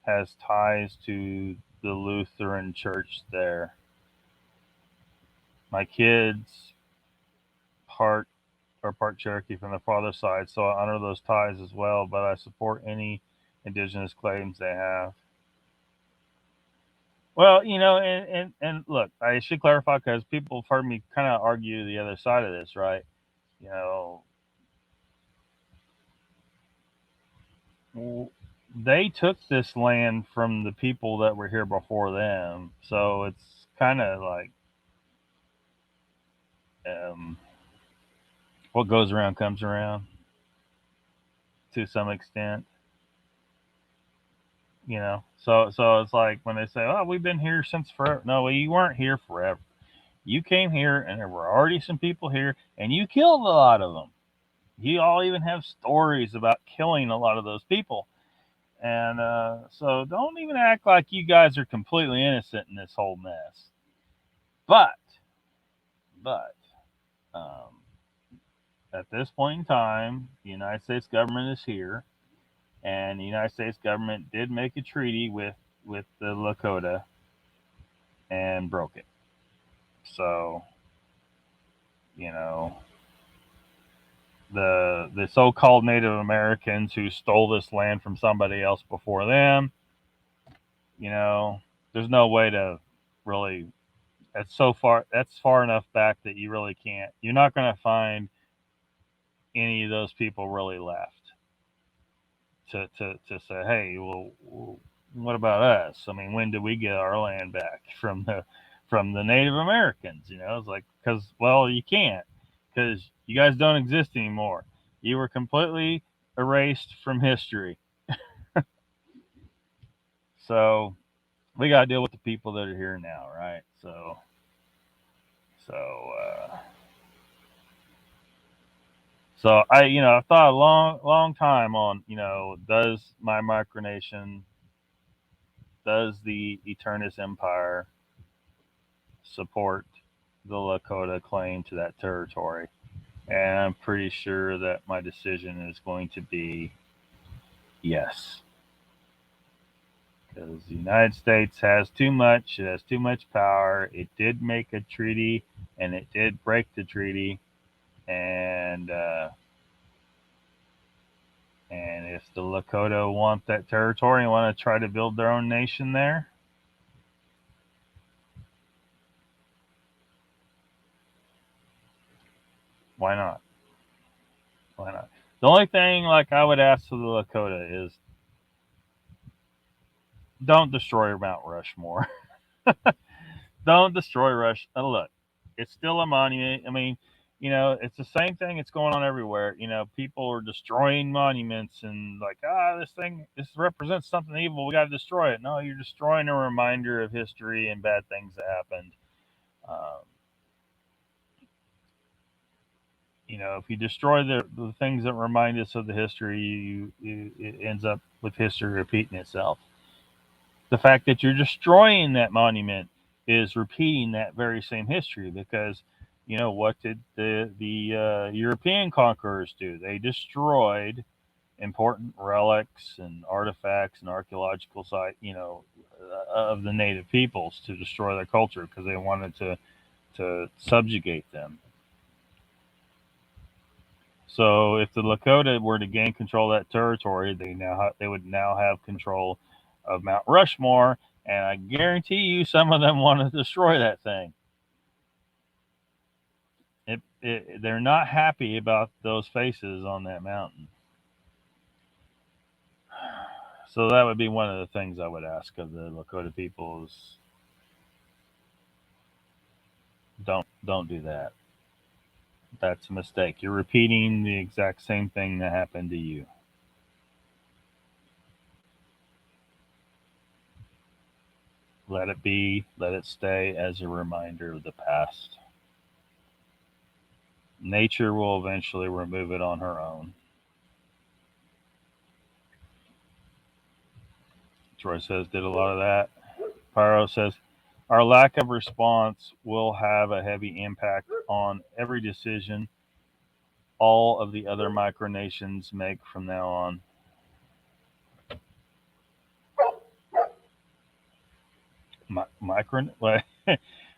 has ties to the Lutheran church there. My kids part are part Cherokee from the father's side, so I honor those ties as well, but I support any indigenous claims they have. Well, and look, I should clarify because people have heard me kind of argue the other side of this, right? You know, they took this land from the people that were here before them. So it's kind of like what goes around comes around to some extent, you know. So it's like when they say, "Oh, we've been here since forever." No, you weren't here forever. You came here, and there were already some people here, and you killed a lot of them. You all even have stories about killing a lot of those people. And so don't even act like you guys are completely innocent in this whole mess. But, but, um, at this point in time, the United States government is here, and the United States government did make a treaty with the Lakota and broke it. So, you know, the so-called Native Americans who stole this land from somebody else before them, you know, there's no way to really. That's so far. That's far enough back that you really can't. You're not going to find any of those people really left to say, hey, well, what about us? I mean, when did we get our land back from the Native Americans? You know, it's like because well, you can't because you guys don't exist anymore. You were completely erased from history. So we got to deal with the people that are here now, right? So uh, so I've thought a long time on, does my micronation, does the Eternus Empire support the Lakota claim to that territory? And I'm pretty sure that my decision is going to be yes. Because the United States has too much, it has too much power. It did make a treaty and it did break the treaty. And if the Lakota want that territory and want to try to build their own nation there, why not? Why not? The only thing like I would ask of the Lakota is don't destroy Mount Rushmore. Don't destroy Rush. Look, it's still a monument. I mean, it's the same thing that's going on everywhere. People are destroying monuments and like, this represents something evil. We got to destroy it. No, you're destroying a reminder of history and bad things that happened. Um, if you destroy the things that remind us of the history, it ends up with history repeating itself. The fact that you're destroying that monument is repeating that very same history because what did the European conquerors do? They destroyed important relics and artifacts and archaeological site of the native peoples to destroy their culture because they wanted to subjugate them. So if the Lakota were to gain control of that territory, they would now have control of Mount Rushmore, and I guarantee you, some of them want to destroy that thing. They're not happy about those faces on that mountain. So that would be one of the things I would ask of the Lakota people is don't do that. That's a mistake. You're repeating the exact same thing that happened to you. Let it be. Let it stay as a reminder of the past. Nature will eventually remove it on her own. Troy says, did a lot of that. Pyro says, our lack of response will have a heavy impact on every decision all of the other micronations make from now on. Micron? What?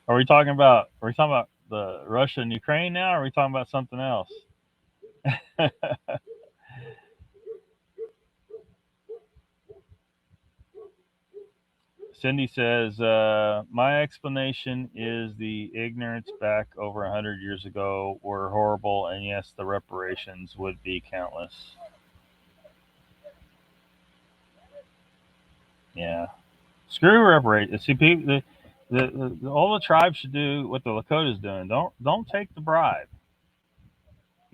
Are we talking about? Are we talking about the Russia and Ukraine now? Or are we talking about something else? Cindy says, my explanation is the ignorance back over 100 years ago were horrible, and yes, the reparations would be countless. Yeah. Screw reparations. See, people, all the tribes should do what the Lakota's doing. Don't take the bribe.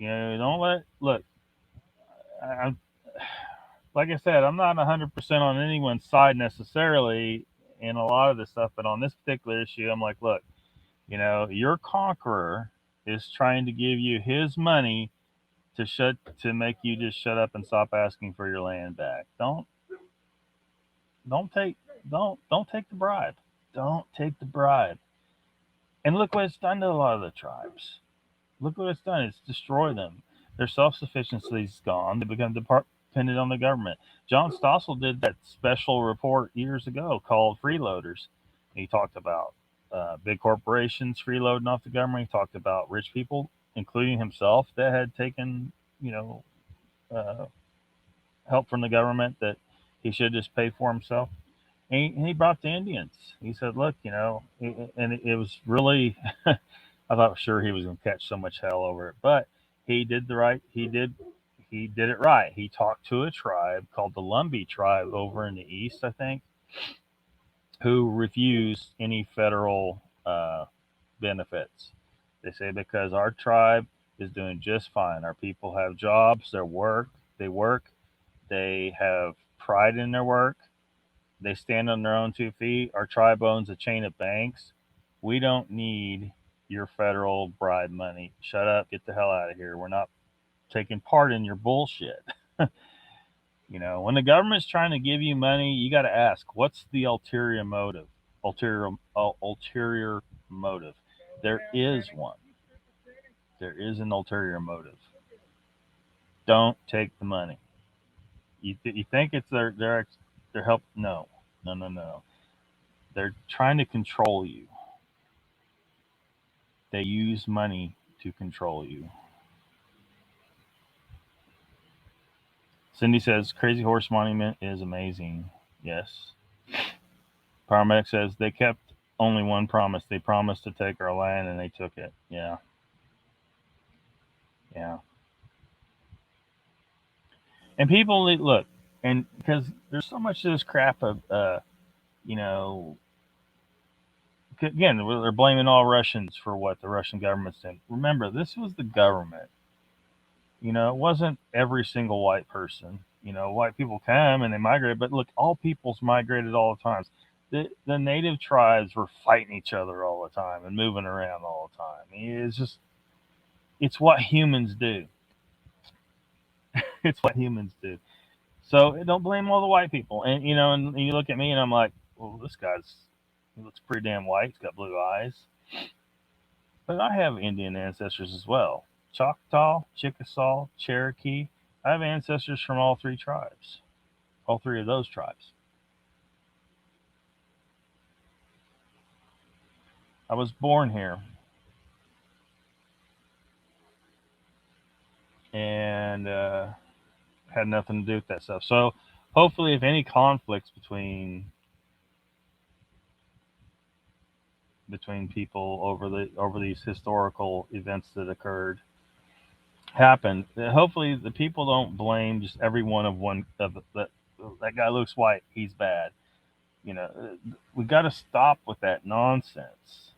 Don't let look. I'm like I said, I'm not 100% on anyone's side necessarily in a lot of this stuff, but on this particular issue, I'm like, look, your conqueror is trying to give you his money to make you just shut up and stop asking for your land back. Don't take don't take the bribe. Don't take the bribe. And look what it's done to a lot of the tribes. Look what it's done. It's destroyed them. Their self sufficiency's gone. They become dependent on the government. John Stossel did that special report years ago called Freeloaders. He talked about big corporations freeloading off the government. He talked about rich people, including himself, that had taken, uh, help from the government that he should just pay for himself. And he brought the Indians. He said, "Look, and it was really." I thought sure he was going to catch so much hell over it, but he did the right. He did it right. He talked to a tribe called the Lumbee tribe over in the east, I think, who refused any federal benefits. They say because our tribe is doing just fine. Our people have jobs. They work. They have pride in their work. They stand on their own 2 feet. Our tribe owns a chain of banks. We don't need your federal bribe money. Shut up. Get the hell out of here. We're not taking part in your bullshit. When the government's trying to give you money, you got to ask, what's the ulterior motive? Ulterior motive. There is one. There is an ulterior motive. Don't take the money. You think it's their help? No, no, no, no. They're trying to control you. They use money to control you. Cindy says Crazy Horse Monument is amazing. Yes. Paramedic says they kept only one promise. They promised to take our land and they took it. Yeah. Yeah. And people look, and because there's so much of this crap of, you know, again, they're blaming all Russians for what the Russian government's doing. Remember, this was the government. It wasn't every single white person. White people come and they migrate, but look, all peoples migrated all the time. The native tribes were fighting each other all the time and moving around all the time. It's what humans do. It's what humans do. So don't blame all the white people. And you look at me and I'm like, well, he looks pretty damn white. He's got blue eyes. But I have Indian ancestors as well. Choctaw, Chickasaw, Cherokee. I have ancestors from all three tribes. All three of those tribes. I was born here. And had nothing to do with that stuff. So hopefully, if any conflicts between people over these historical events that occurred happen, hopefully the people don't blame just every one of that guy looks white, he's bad. We got to stop with that nonsense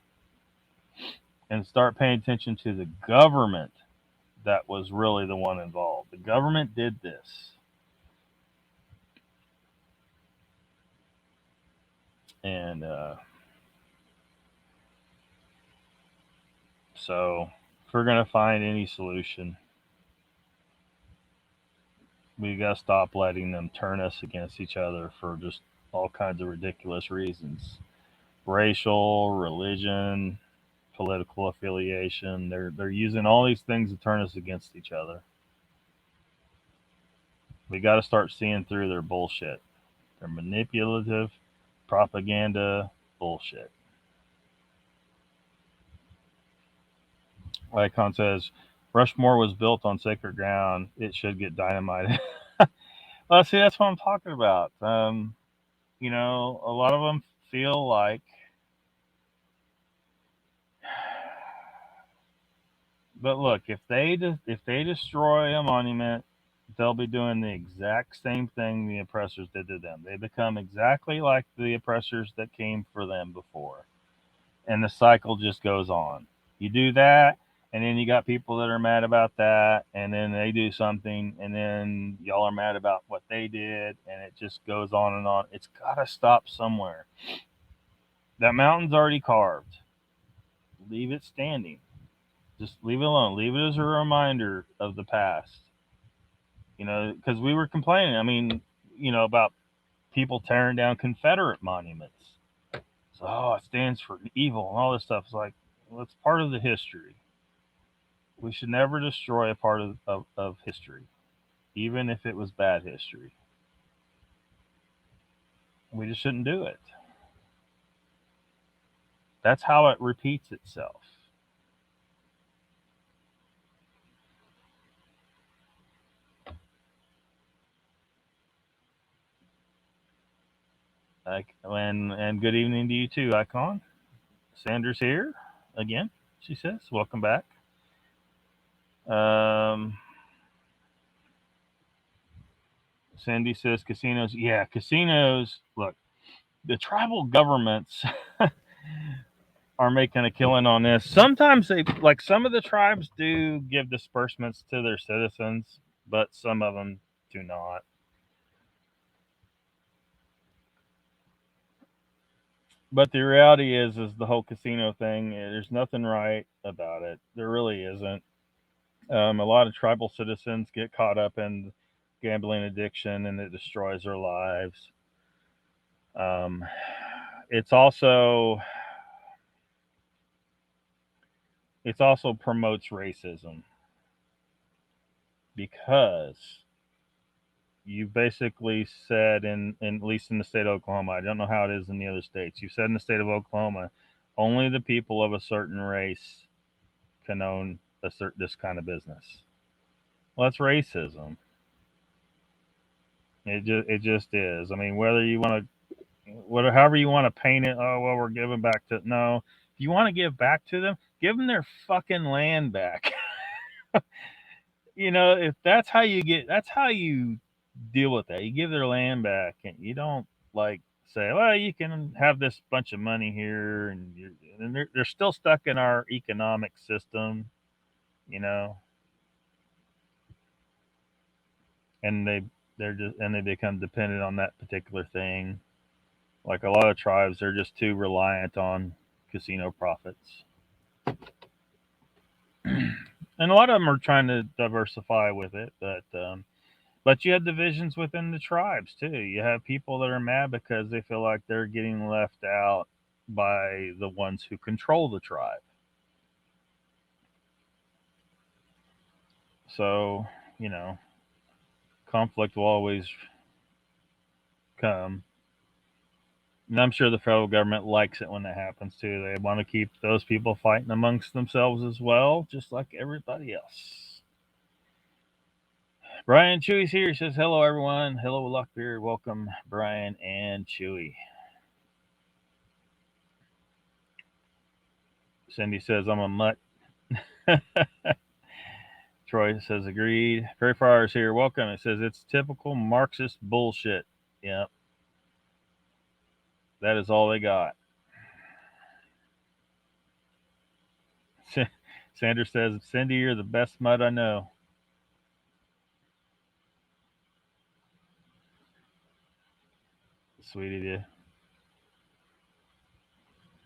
and start paying attention to the government that was really the one involved. The government did this. And so, if we're going to find any solution, we got to stop letting them turn us against each other for just all kinds of ridiculous reasons. Racial, religion, political affiliation. They're using all these things to turn us against each other. We got to start seeing through their bullshit. Their manipulative propaganda bullshit. Icon says, Rushmore was built on sacred ground. It should get dynamited. Well, see, that's what I'm talking about. A lot of them feel like but look, if they destroy a monument, they'll be doing the exact same thing the oppressors did to them. They become exactly like the oppressors that came for them before. And the cycle just goes on. You do that, and then you got people that are mad about that, and then they do something, and then y'all are mad about what they did, and it just goes on and on. It's got to stop somewhere. That mountain's already carved. Leave it standing. Just leave it alone. Leave it as a reminder of the past. Because we were complaining. I mean, about people tearing down Confederate monuments. So, it stands for evil and all this stuff. It's like, well, it's part of the history. We should never destroy a part of history, even if it was bad history. We just shouldn't do it. That's how it repeats itself. And good evening to you too, Icon. Sanders here again. She says, "Welcome back." Cindy says, "Casinos, yeah, casinos. Look, the tribal governments are making a killing on this. Sometimes some of the tribes do give disbursements to their citizens, but some of them do not. But the reality is the whole casino thing. There's nothing right about it. There really isn't. A lot of tribal citizens get caught up in gambling addiction, and it destroys their lives. Um, it's also promotes racism because you basically said in at least in the state of Oklahoma, I don't know how it is in the other states. You said in the state of Oklahoma, only the people of a certain race can own this kind of business. Well, that's racism. It just is. I mean, whether you want to, however you want to paint it. Oh well, we're giving back to no. If you want to give back to them, give them their fucking land back. If that's how you deal with that. You give their land back, and you don't say, well, you can have this bunch of money here, and they're still stuck in our economic system, you know, and they become dependent on that particular thing. Like a lot of tribes, they're just too reliant on casino profits. And a lot of them are trying to diversify with it, but you have divisions within the tribes too. You have people that are mad because they feel like they're getting left out by the ones who control the tribe. So, conflict will always come. And I'm sure the federal government likes it when that happens too. They want to keep those people fighting amongst themselves as well, just like everybody else. Brian Chewy's here. He says, hello, everyone. Hello, Lockbeard. Welcome, Brian and Chewy. Cindy says, I'm a mutt. Troy says, agreed. Prairie Fires here. Welcome. It says, it's typical Marxist bullshit. Yep. That is all they got. Sanders says, Cindy, you're the best mutt I know. Sweet of you.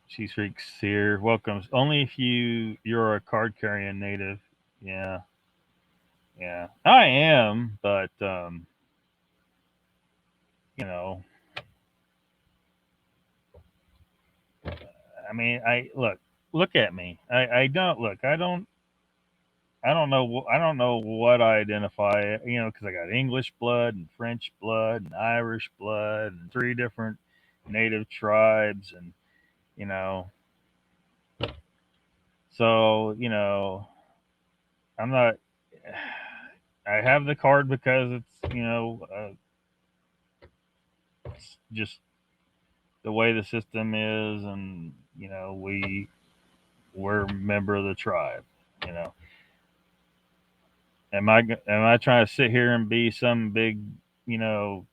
Cheese Freaks here. Welcome. Only if you're a card carrying native. Yeah. Yeah. I am, but I mean, look at me. I don't look. I don't know what I identify. Because I got English blood and French blood and Irish blood and 3 different native tribes, and you know. So I'm not. I have the card because it's just the way the system is, and we're a member of the tribe. Am I trying to sit here and be some big, you know,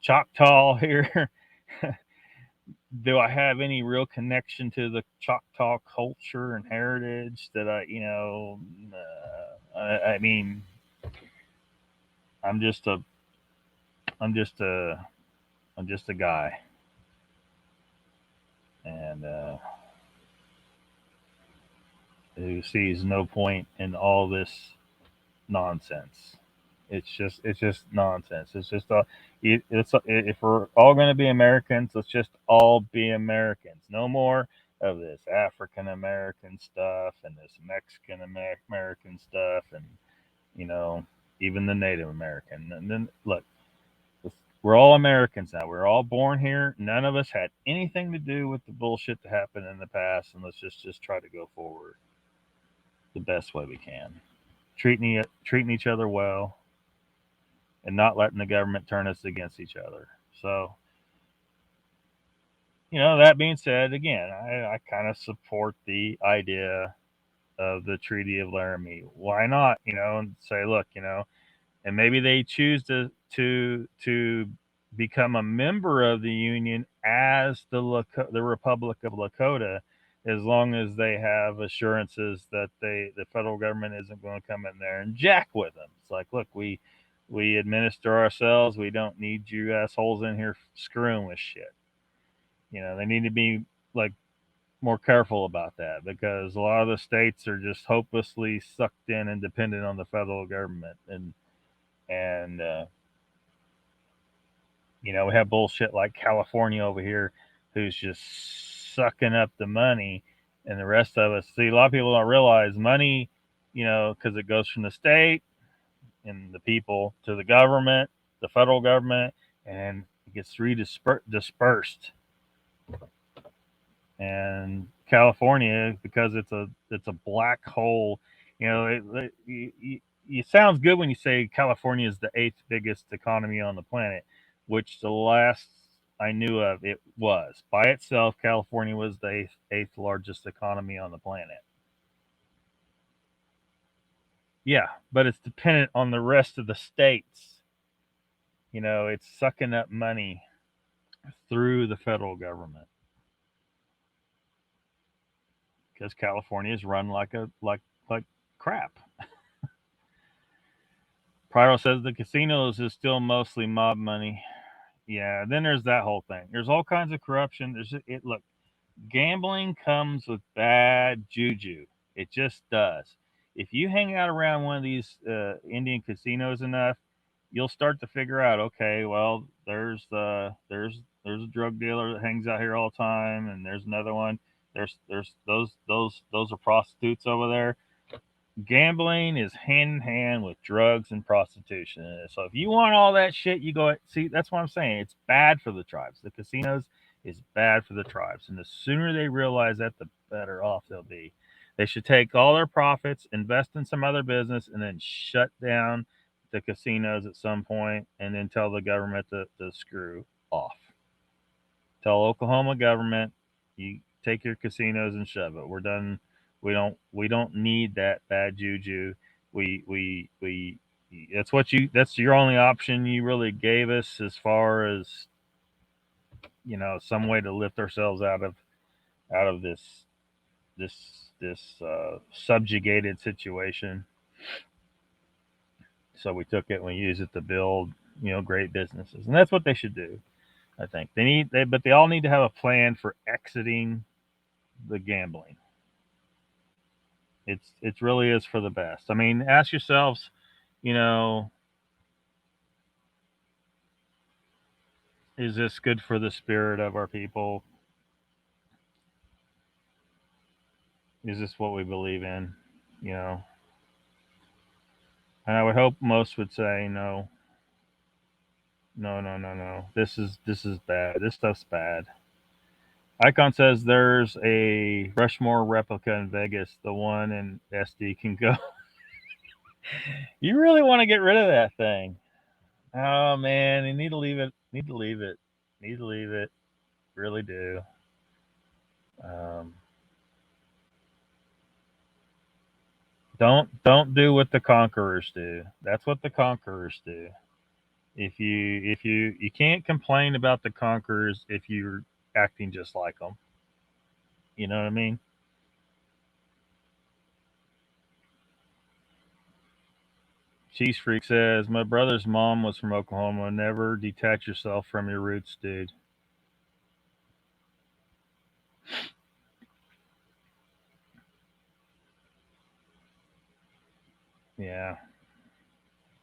Choctaw here? Do I have any real connection to the Choctaw culture and heritage that I mean, I'm just a, I'm just a, I'm just a guy, and who sees no point in all this nonsense. It's just nonsense. It's just if we're all going to be Americans, let's just all be Americans. No more of this African American stuff and this Mexican American stuff, and you know even the Native American. And then look, we're all Americans now. We're all born here. None of us had anything to do with the bullshit that happened in the past, and let's just try to go forward the best way we can, treating each other well, and not letting the government turn us against each other. So, that being said, again, I kind of support the idea of the Treaty of Laramie. Why not? And say, look, and maybe they choose to become a member of the Union as the Republic of Lakota, as long as they have assurances that the federal government isn't going to come in there and jack with them. It's like, look, we administer ourselves. We don't need you assholes in here screwing with shit. They need to be like more careful about that, because a lot of the states are just hopelessly sucked in and dependent on the federal government, and we have bullshit like California over here, who's just sucking up the money, and the rest of us see, a lot of people don't realize money, because it goes from the state and the people to the government, the federal government, and it gets dispersed. And California, because it's a black hole, it sounds good when you say California is the eighth biggest economy on the planet, which the last I knew of, it was by itself. California was the eighth largest economy on the planet. Yeah, but it's dependent on the rest of the states. It's sucking up money through the federal government, because California is run like crap. Pyro says the casinos is still mostly mob money. Yeah, then there's that whole thing. There's all kinds of corruption. Look, gambling comes with bad juju. It just does. If you hang out around one of these Indian casinos enough, you'll start to figure out. Okay, well, there's a drug dealer that hangs out here all the time, and there's another one. There's those are prostitutes over there. Gambling is hand in hand with drugs and prostitution. So if you want all that shit, you go see. That's what I'm saying. It's bad for the tribes. The casinos is bad for the tribes, and the sooner they realize that, the better off they'll be. They should take all their profits, invest in some other business, and then shut down the casinos at some point, and then tell the government to screw off. Tell Oklahoma government, you take your casinos and shove it. We're done. We don't need that bad juju. We that's your only option you really gave us, as far as some way to lift ourselves out of this subjugated situation. So we took it and we used it to build great businesses, and that's what they should do. I think but they all need to have a plan for exiting the gambling. It really is for the best. I mean, ask yourselves, you know, is this good for the spirit of our people? Is this what we believe in? You know, and I would hope most would say no, no, no, no, no. This is bad. This stuff's bad. Icon says there's a Rushmore replica in Vegas. The one in SD can go. You really want to get rid of that thing? Oh man, you need to leave it. Need to leave it. Need to leave it. Really do. Um, Don't do what the conquerors do. That's what the conquerors do. If you can't complain about the conquerors if you're acting just like them. You know what I mean? Cheese Freak says, my brother's mom was from Oklahoma. Never detach yourself from your roots, dude. Yeah.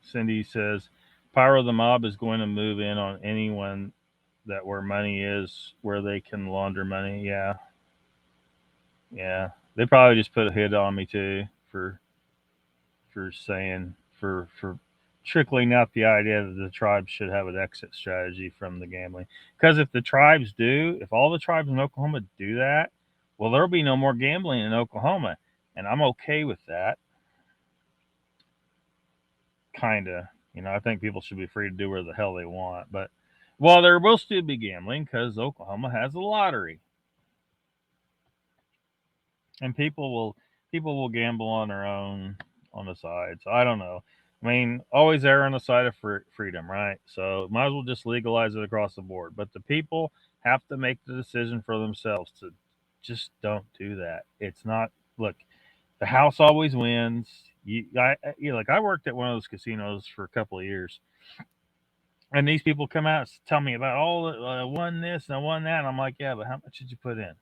Cindy says, Pyro the mob is going to move in on anyone that where money is, where they can launder money. Yeah. Yeah. They probably just put a hit on me too for saying for trickling out the idea that the tribes should have an exit strategy from the gambling. Because if the tribes do, if all the tribes in Oklahoma do that, well, there'll be no more gambling in Oklahoma, and I'm okay with that. Kinda, I think people should be free to do where the hell they want, but well, there will still be gambling because Oklahoma has a lottery, and people will gamble on their own on the side. So I don't know. I mean, always err on the side of freedom, right? So might as well just legalize it across the board. But the people have to make the decision for themselves to just don't do that. It's not look. The house always wins. Like I worked at one of those casinos for a couple of years, and these people come out and tell me about all I won this and I won that, and I'm like, yeah, but how much did you put in?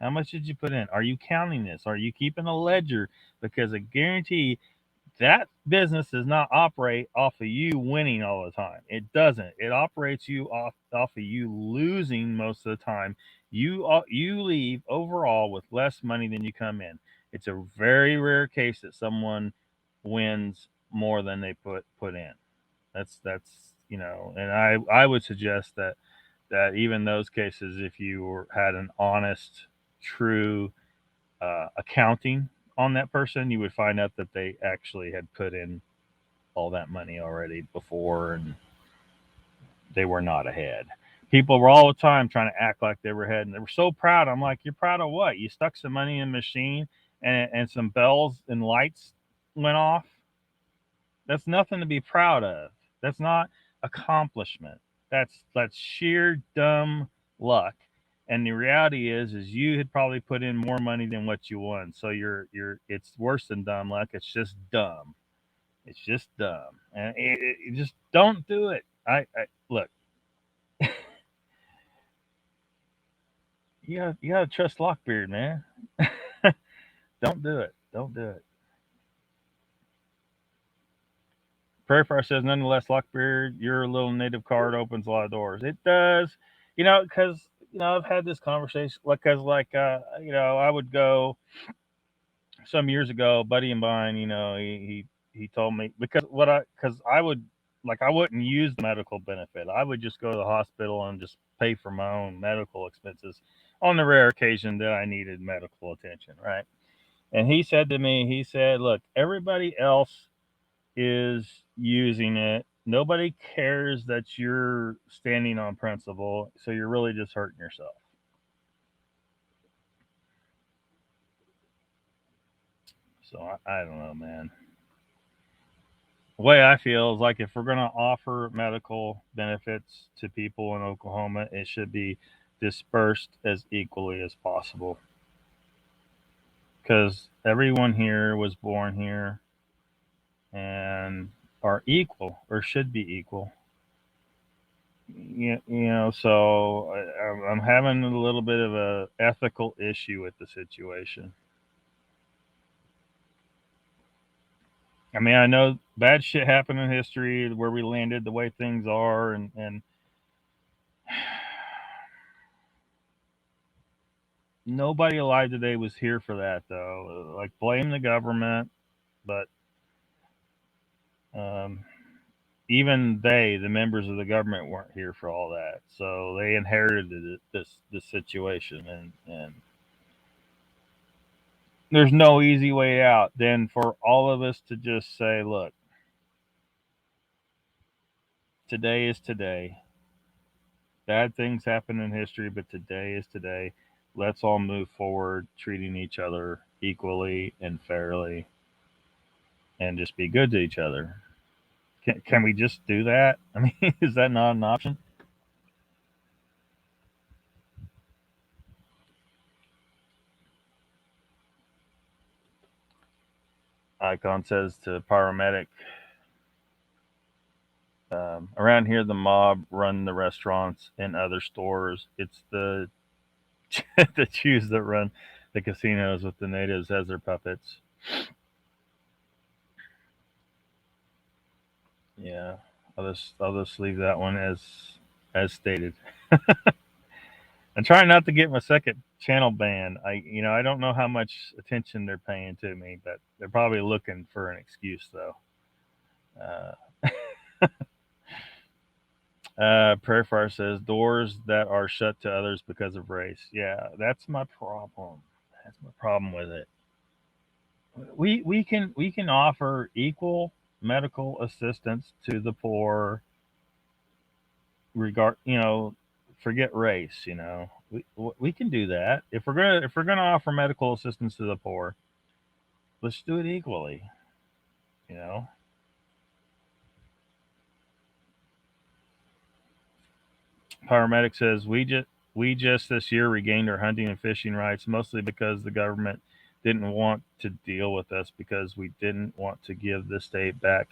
How much did you put in? Are you counting this? Are you keeping a ledger? Because I guarantee that business does not operate off of you winning all the time. It doesn't. It operates you off of you losing most of the time. You leave overall with less money than you come in. It's a very rare case that someone wins more than they put in. That's and I would suggest that even those cases, if you had an honest, true accounting on that person, you would find out that they actually had put in all that money already before, and they were not ahead. People were all the time trying to act like they were ahead, and they were so proud. I'm like, you're proud of what? You stuck some money in a machine, and some bells and lights went off. That's nothing to be proud of. That's not accomplishment. That's sheer dumb luck. And the reality is you had probably put in more money than what you won. So you're it's worse than dumb luck. It's just dumb. It's just dumb. And it just don't do it. I look. You gotta trust Lockbeard, man. Don't do it. Don't do it. Prairie Fire says, nonetheless, Lockbeard, your little native card opens a lot of doors. It does, because I've had this conversation, because I would go some years ago, buddy of mine, he told me because I would I wouldn't use the medical benefit. I would just go to the hospital and just pay for my own medical expenses on the rare occasion that I needed medical attention, right? And he said to me, he said, look, everybody else is using it. Nobody cares that you're standing on principle, so you're really just hurting yourself. So I don't know, man. The way I feel is like if we're going to offer medical benefits to people in Oklahoma, it should be dispersed as equally as possible. Because everyone here was born here and are equal or should be equal. So I'm having a little bit of a ethical issue with the situation. I mean, I know bad shit happened in history where we landed the way things are, and nobody alive today was here for that, though. Like, blame the government, but um, even the members of the government, weren't here for all that. So they inherited this situation, and there's no easy way out than for all of us to just say, look, today is today. Bad things happen in history, but today is today. Let's all move forward, treating each other equally and fairly. and just be good to each other. Can we just do that? I mean, is that not an option? Icon says to paramedic, around here the mob run the restaurants and other stores. It's the the Jews that run the casinos with the natives as their puppets. Yeah, I'll just leave that one as stated. I'm trying not to get my second channel banned. I don't know how much attention they're paying to me, but they're probably looking for an excuse though. Uh, Prayer Fire says doors that are shut to others because of race. Yeah, that's my problem. That's my problem with it. We can offer equal medical assistance to the poor, regard forget race. We can do that if we're gonna offer medical assistance to the poor. Let's do it equally. You know. Paramedic says we just this year regained our hunting and fishing rights, mostly because the government didn't want to deal with us because we didn't want to give the state back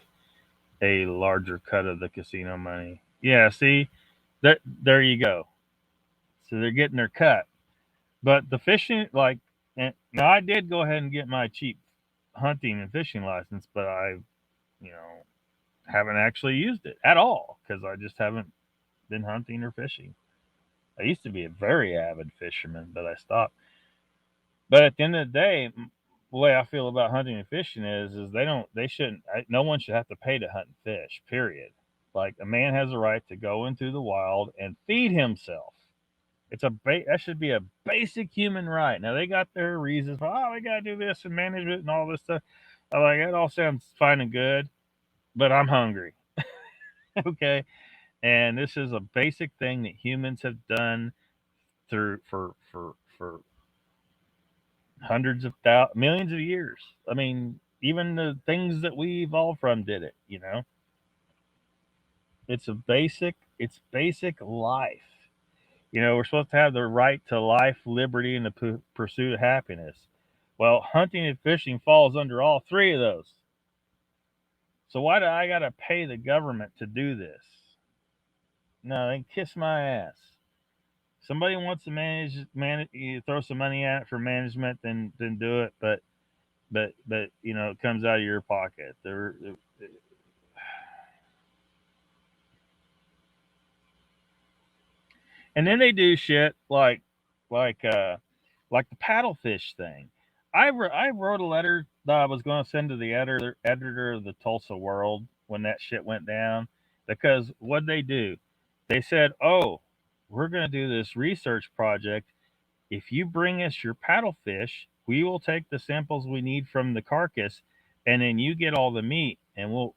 a larger cut of the casino money. Yeah, see, that there you go. So they're getting their cut, but the fishing, like, and now I did go ahead and get my cheap hunting and fishing license, but I, you know, haven't actually used it at all because I just haven't been hunting or fishing. I used to be a very avid fisherman, but I stopped. But at the end of the day, the way I feel about hunting and fishing is they shouldn't, no one should have to pay to hunt and fish. Period. Like a man has a right to go into the wild and feed himself. That should be a basic human right. Now they got their reasons for we gotta do this and manage it and all this stuff. I like it all sounds fine and good, but I'm hungry. Okay, and this is a basic thing that humans have done through for hundreds of millions of years. I mean, even the things that we evolved from did it. It's basic life. We're supposed to have the right to life, liberty, and the pursuit of happiness. Well, hunting and fishing falls under all three of those. So why do I gotta pay the government to do this? No, they can kiss my ass. Somebody wants to you throw some money at it for management, then do it. But it comes out of your pocket. And then they do shit like uh like the paddlefish thing. I wrote a letter that I was going to send to the editor of the Tulsa World when that shit went down, because what they do, they said, "Oh, we're going to do this research project. If you bring us your paddlefish, we will take the samples we need from the carcass, and then you get all the meat, and we'll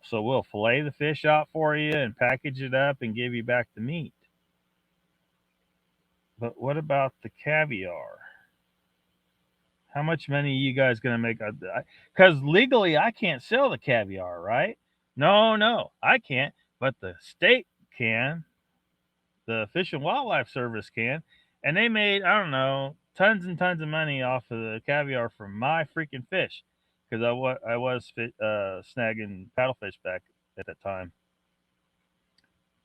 fillet the fish out for you and package it up and give you back the meat." But what about the caviar? How much money are you guys going to make? Because legally, I can't sell the caviar, right? No, no, I can't. But the state can. The Fish and Wildlife Service can. And they made, I don't know, tons and tons of money off of the caviar from my freaking fish. Because I was snagging paddlefish back at that time.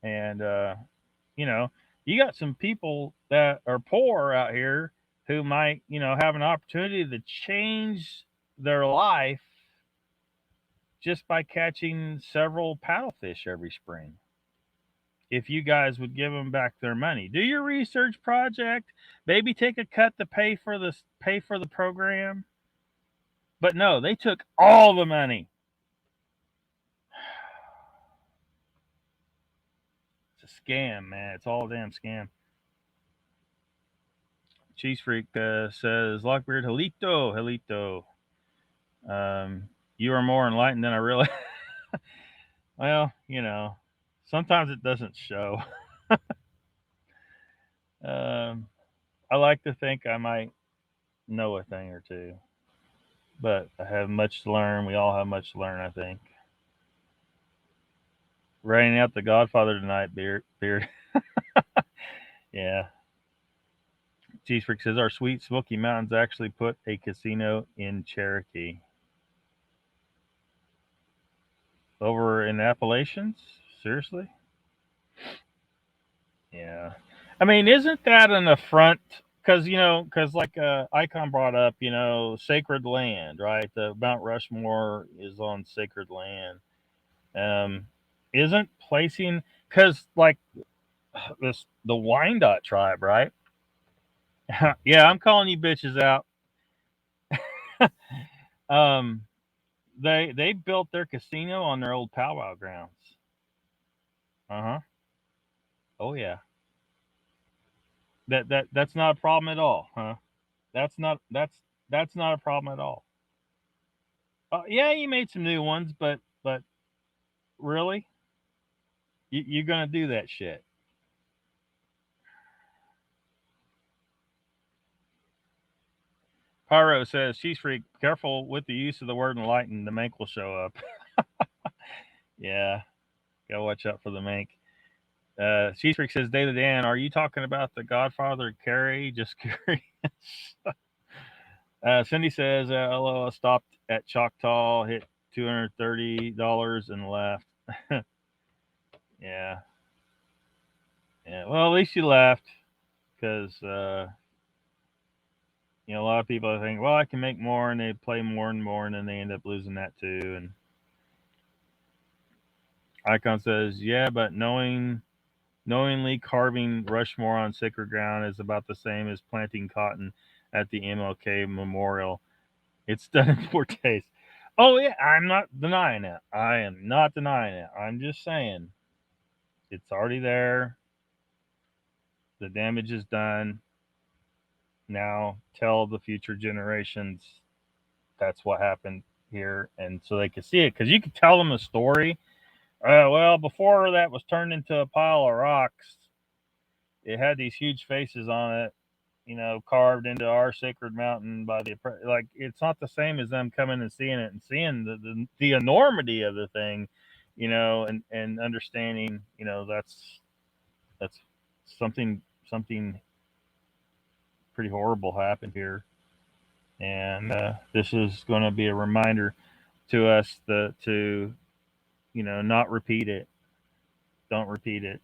And, you know, you got some people that are poor out here who might, have an opportunity to change their life just by catching several paddlefish every spring. If you guys would give them back their money, do your research project, maybe take a cut to pay for the program. But no, they took all the money. It's a scam, man. It's all a damn scam. Cheese Freak says, Lockbeard, Helito, Helito. You are more enlightened than I really. Well, sometimes it doesn't show. I like to think I might know a thing or two. But I have much to learn. We all have much to learn, I think. Writing out The Godfather tonight, Beard. Yeah. Cheese Freak says our sweet Smoky Mountains actually put a casino in Cherokee. Over in Appalachians? Seriously? Yeah. I mean, isn't that an affront? Because, like Icon brought up, sacred land, right? The Mount Rushmore is on sacred land. Um, isn't placing, because, like, the Wyandotte tribe, right? Yeah, I'm calling you bitches out. um, they built their casino on their old powwow grounds. Uh-huh. Oh yeah. That's not a problem at all, huh? That's not a problem at all. Yeah, you made some new ones, but really, you're gonna do that shit? Pyro says, "She's freak. Careful with the use of the word enlightened. The mank will show up." Yeah, gotta watch out for the mank. She's freak says, "David Dan, are you talking about the Godfather Carrie? Just curious." Cindy says, "Hello, I stopped at Choctaw, hit $230 and left." Yeah, yeah. Well, at least you left, because a lot of people think, well, I can make more, and they play more and more, and then they end up losing that too. And Icon says, yeah, but knowingly carving Rushmore on sacred ground is about the same as planting cotton at the MLK Memorial. It's done in 4 days. Oh yeah, I'm not denying it. I am not denying it. I'm just saying it's already there. The damage is done. Now tell the future generations that's what happened here, and so they can see it. Because you can tell them a story. Well, before that was turned into a pile of rocks, it had these huge faces on it, carved into our sacred mountain by the, like, it's not the same as them coming and seeing it and seeing the enormity of the thing, and understanding, that's something pretty horrible happened here, and this is going to be a reminder to us to not repeat it. Don't repeat it,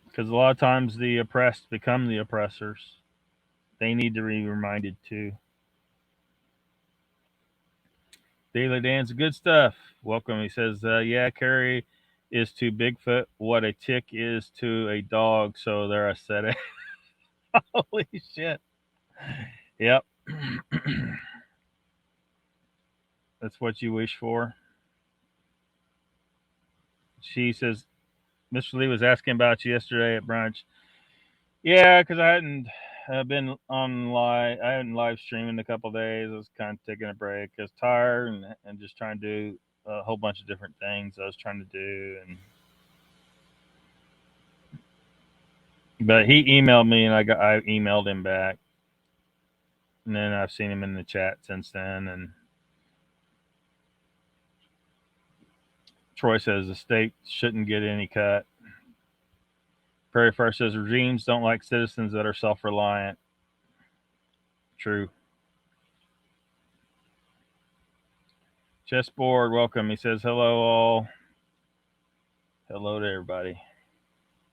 because a lot of times the oppressed become the oppressors. They need to be reminded too. Daily Dan's good stuff. Welcome. He says, yeah, Carrie is to Bigfoot what a tick is to a dog, so they're aesthetic. Holy shit. Yep. That's what you wish for. She says, Mr. Lee was asking about you yesterday at brunch. Yeah, because I hadn't been on live. I hadn't live streaming in a couple of days. I was kind of taking a break. I was tired and just trying to do a whole bunch of different things I was trying to do. But he emailed me, and I emailed him back, and then I've seen him in the chat since then. And Troy says the state shouldn't get any cut. Prairie Fire says regimes don't like citizens that are self-reliant. True. Chessboard, welcome. He says hello all. Hello to everybody.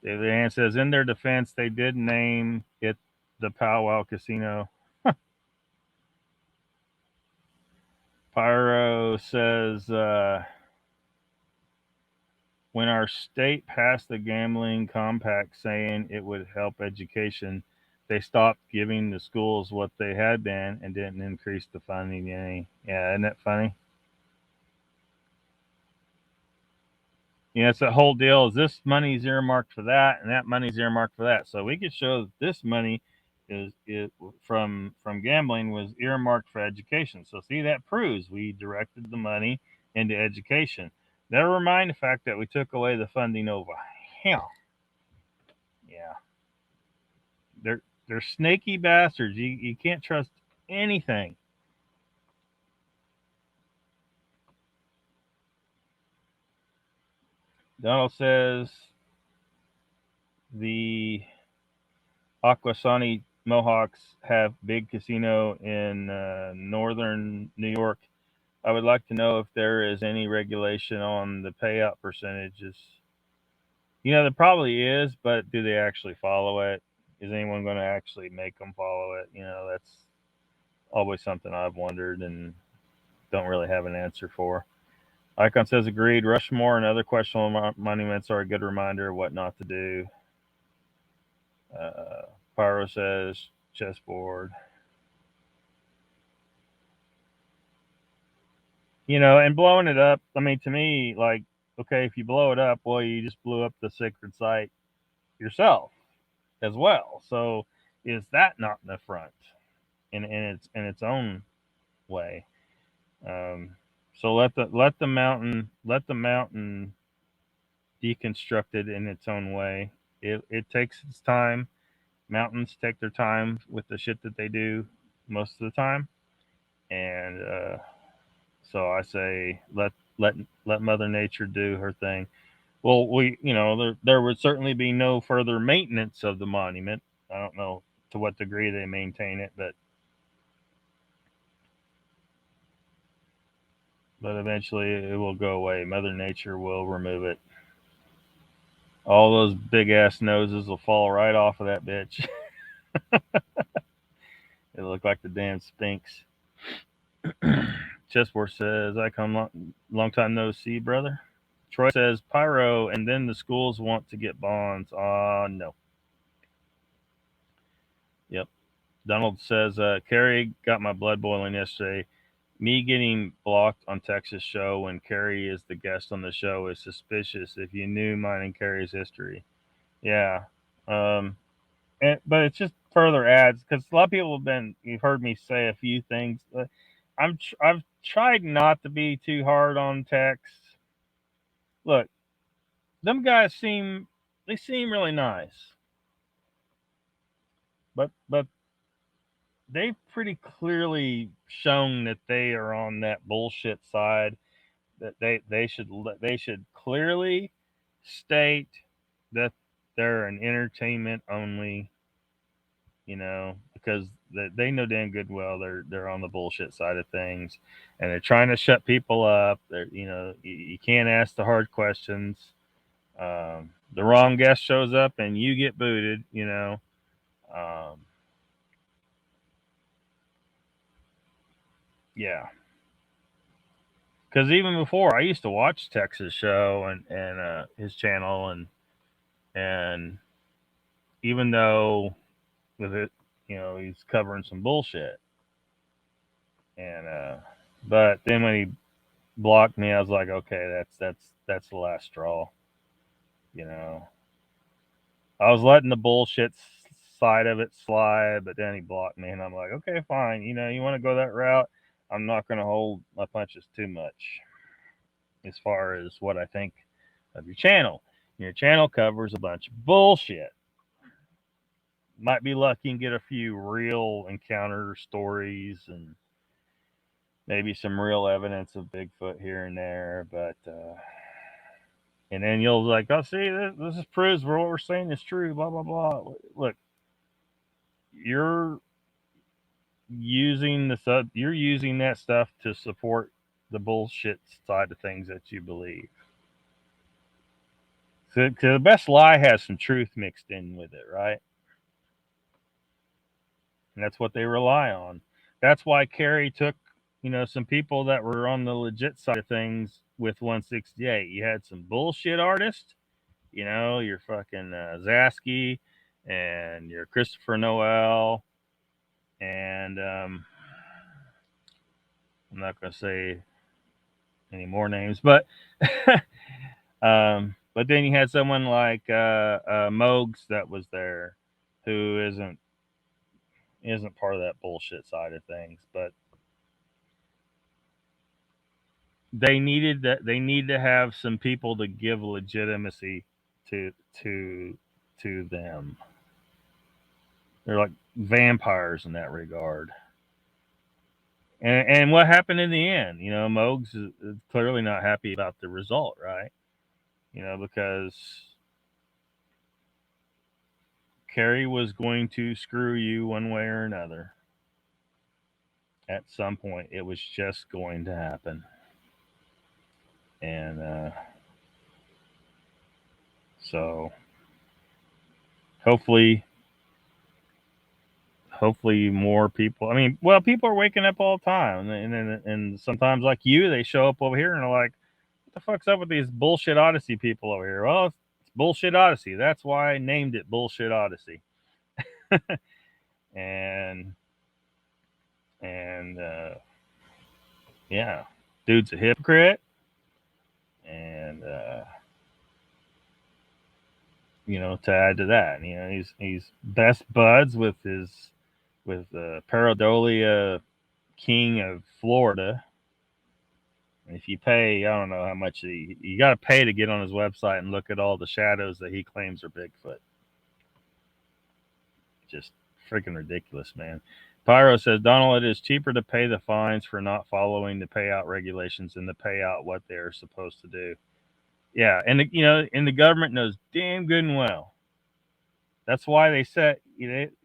David Ann says in their defense, they did name it the Powwow Casino. Pyro says when our state passed the gambling compact saying it would help education, they stopped giving the schools what they had been and didn't increase the funding any. Yeah, isn't that funny? It's that whole deal is this money's earmarked for that and that money's earmarked for that. So we could show that this money is from gambling was earmarked for education. So see, that proves we directed the money into education. Never mind the fact that we took away the funding over. Hell, yeah. they're snaky bastards. You can't trust anything. Donald says the Aquasani Mohawks have big casino in northern New York. I would like to know if there is any regulation on the payout percentages. There probably is, but do they actually follow it? Is anyone going to actually make them follow it? That's always something I've wondered and don't really have an answer for. Icon says agreed. Rushmore and other questionable monuments are a good reminder of what not to do. Pyro says chessboard. And blowing it up, I mean, to me, like, okay, if you blow it up, well, you just blew up the sacred site yourself as well. So is that not in the front in its own way? So let the mountain deconstruct it in its own way. It takes its time. Mountains take their time with the shit that they do most of the time, and so I say let Mother Nature do her thing. Well, there would certainly be no further maintenance of the monument. I don't know to what degree they maintain it, but eventually it will go away. Mother Nature will remove it. All those big ass noses will fall right off of that bitch. It'll look like the damn Sphinx. Chessboard says, I come long time no see, brother. Troy says, Pyro, and then the schools want to get bonds. No. Yep. Donald says, Carrie got my blood boiling yesterday. Me getting blocked on Texas show when Carrie is the guest on the show is suspicious if you knew mine and Carrie's history. Yeah. But it's just further adds because a lot of people you've heard me say a few things. I've tried not to be too hard on Tex. Look, them guys seem really nice, but they've pretty clearly shown that they are on that bullshit side. That they should clearly state that they're an entertainment only. Because they know damn good well they're on the bullshit side of things, and they're trying to shut people up. You can't ask the hard questions. The wrong guest shows up and you get booted. Yeah. Because even before I used to watch Texas show and his channel and even though with it, he's covering some bullshit. And but then when he blocked me, I was like, okay, that's the last straw. I was letting the bullshit side of it slide, but then he blocked me, and I'm like, okay, fine. You want to go that route? I'm not going to hold my punches too much as far as what I think of your channel. Your channel covers a bunch of bullshit. Might be lucky and get a few real encounter stories and maybe some real evidence of Bigfoot here and there, but and then you'll like, oh, see, this proves what we're saying is true, blah blah blah. Look, you're using you're using that stuff to support the bullshit side of things that you believe. So the best lie has some truth mixed in with it, right? And that's what they rely on. That's why Carrie took, some people that were on the legit side of things with 168. You had some bullshit artists, your fucking Zasky and your Christopher Noel, and I'm not going to say any more names, but but then you had someone like Mogs that was there, who isn't part of that bullshit side of things, but they need to have some people to give legitimacy to them. They're like vampires in that regard. And what happened in the end? You know, Mogs is clearly not happy about the result, right? You know, because Carrie was going to screw you one way or another. At some point, it was just going to happen. And so hopefully more people. I mean, well, people are waking up all the time, and sometimes like you, they show up over here and are like, "What the fuck's up with these bullshit Odyssey people over here?" Well, it's bullshit Odyssey. That's why I named it Bullshit Odyssey. and and yeah, dude's a hypocrite, and you know, to add to that, you know, he's best buds with Paradolia King of Florida. If you pay, I don't know how much you got to pay to get on his website and look at all the shadows that he claims are Bigfoot. Just freaking ridiculous, man. Pyro says, Donald, it is cheaper to pay the fines for not following the payout regulations than to pay out what they're supposed to do. Yeah, and the government knows damn good and well. That's why they set.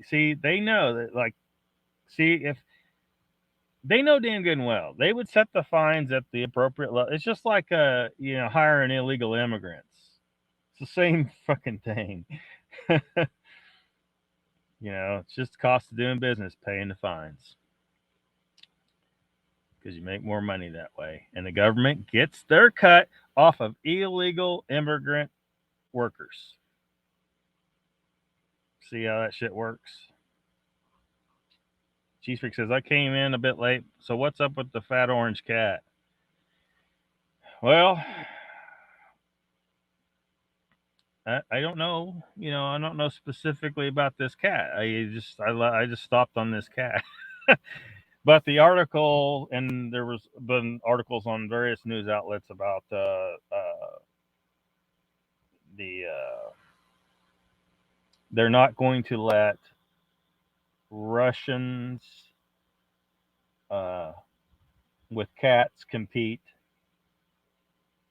See, they know that. Like, see if they know damn good and well, they would set the fines at the appropriate level. It's just like hiring illegal immigrants. It's the same fucking thing. It's just the cost of doing business, paying the fines. Because you make more money that way. And the government gets their cut off of illegal immigrant workers. See how that shit works? Cheese Freak says, I came in a bit late, so what's up with the fat orange cat? Well, I don't know. I don't know specifically about this cat. I just stopped on this cat. But the article, and there was been articles on various news outlets about they're not going to let Russians with cats compete.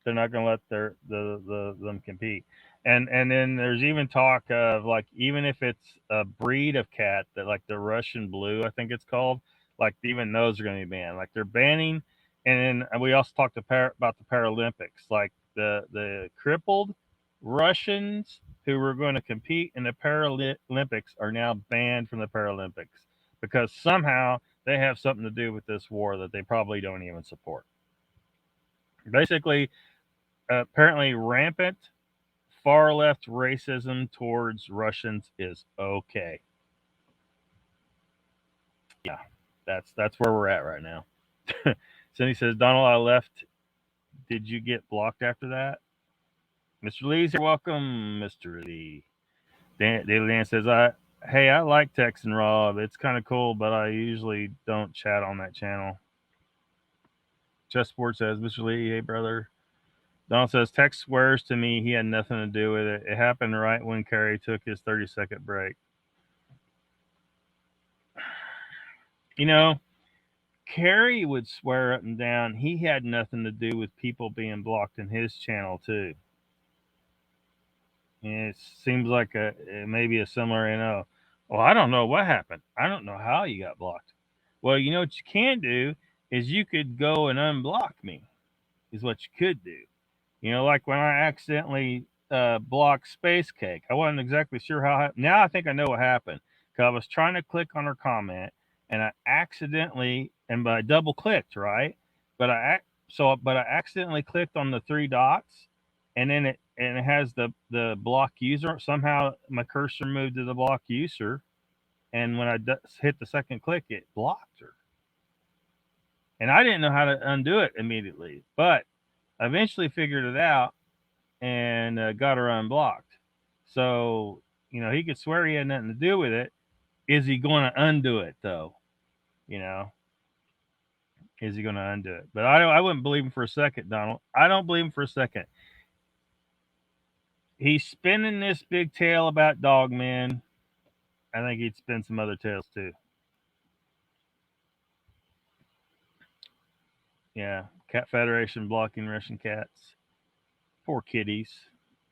They're not going to let them compete. And then there's even talk of, like, even if it's a breed of cat that, like the Russian blue, I think it's called, like even those are going to be banned. Like they're banning. And then we also talked about the Paralympics, like the crippled Russians who were going to compete in the Paralympics are now banned from the Paralympics because somehow they have something to do with this war that they probably don't even support. Basically, apparently rampant far left racism towards Russians is okay. Yeah, that's where we're at right now. Cindy says, Donald, I left. Did you get blocked after that? Mr. Lee's here. Welcome, Mr. Lee. Daily Dan says, I like Tex and Rob. It's kind of cool, but I usually don't chat on that channel. Chessboard says, Mr. Lee, hey brother. Donald says, Tex swears to me he had nothing to do with it. It happened right when Carrie took his 30-second break. Carrie would swear up and down he had nothing to do with people being blocked in his channel too. And it seems like maybe a similar Well, I don't know what happened. I don't know how you got blocked. Well, what you can do is you could go and unblock me. Is what you could do. Like when I accidentally blocked Space Cake. I wasn't exactly sure how. Now I think I know what happened. Because I was trying to click on her comment, and I accidentally, but I double clicked, right? But I accidentally clicked on the three dots, and then it has the block user. Somehow my cursor moved to the block user, and when I hit the second click, it blocked her. And I didn't know how to undo it immediately, but I eventually figured it out and got her unblocked. So, he could swear he had nothing to do with it. Is he going to undo it, though? Is he going to undo it? But I wouldn't believe him for a second, Donald. I don't believe him for a second. He's spinning this big tale about Dogman. I think he'd spin some other tails too. Yeah, Cat Federation blocking Russian cats. Poor kitties.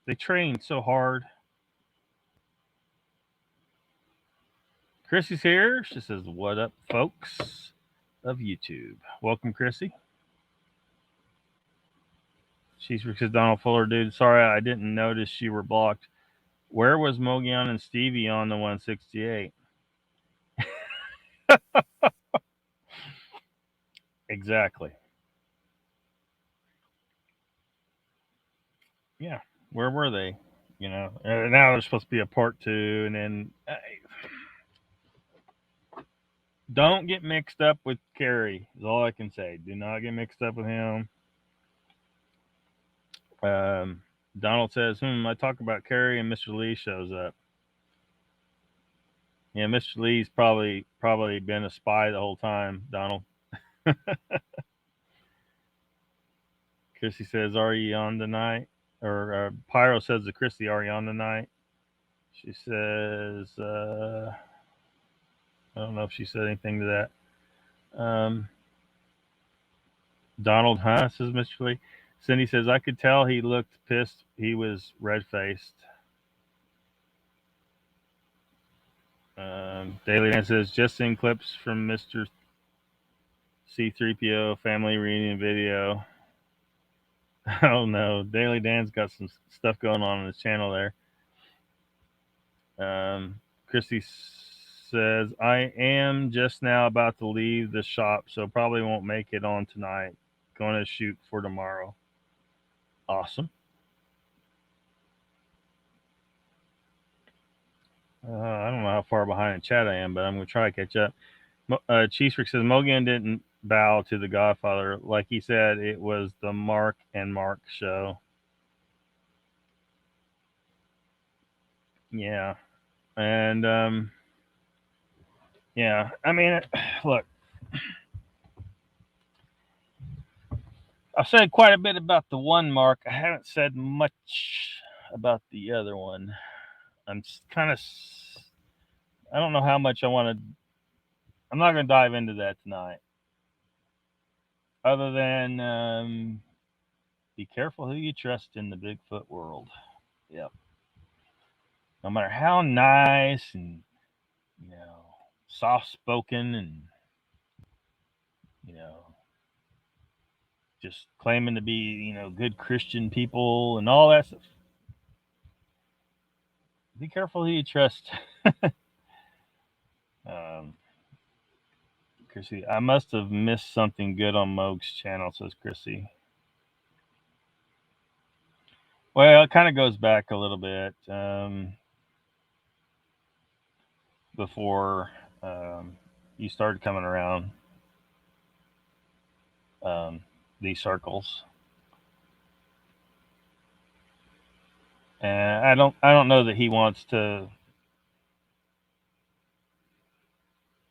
They train so hard. Chrissy's here. She says, "What up, folks of YouTube? Welcome, Chrissy." She's because Donald Fuller, dude. Sorry, I didn't notice you were blocked. Where was Mogion and Stevie on the 168? Exactly. Yeah. Where were they? You know, now there's supposed to be a part 2, and then don't get mixed up with Kerry. Is all I can say. Do not get mixed up with him. Donald says, I talk about Kerry and Mr. Lee shows up. Yeah, Mr. Lee's probably been a spy the whole time, Donald. Chrissy says, "Are you on tonight?" Or Pyro says to Chrissy, "Are you on tonight?" She says, "I don't know if she said anything to that." Donald, huh? Says Mr. Lee. Cindy says, "I could tell he looked pissed. He was red faced." Daily Dan says, "Just seen clips from Mr. C3PO family reunion video." Oh no, Daily Dan's got some stuff going on his channel there. Christy says, "I am just now about to leave the shop, so probably won't make it on tonight. Going to shoot for tomorrow." Awesome. I don't know how far behind in chat I am, but I'm going to try to catch up. Cheesebrick says, "Mogan didn't bow to the Godfather. Like he said, it was the Mark and Mark show." Yeah. And, yeah, I mean, look, I've said quite a bit about the one Mark. I haven't said much about the other one. I'm kind of, I don't know how much I want to. I'm not going to dive into that tonight. Other than be careful who you trust in the Bigfoot world. Yep. No matter how nice and, soft spoken and, just claiming to be, good Christian people and all that stuff. Be careful who you trust. Chrissy, I must have missed something good on Moog's channel, says Chrissy. Well, it kind of goes back a little bit before you started coming around these circles, and I don't know that he wants to.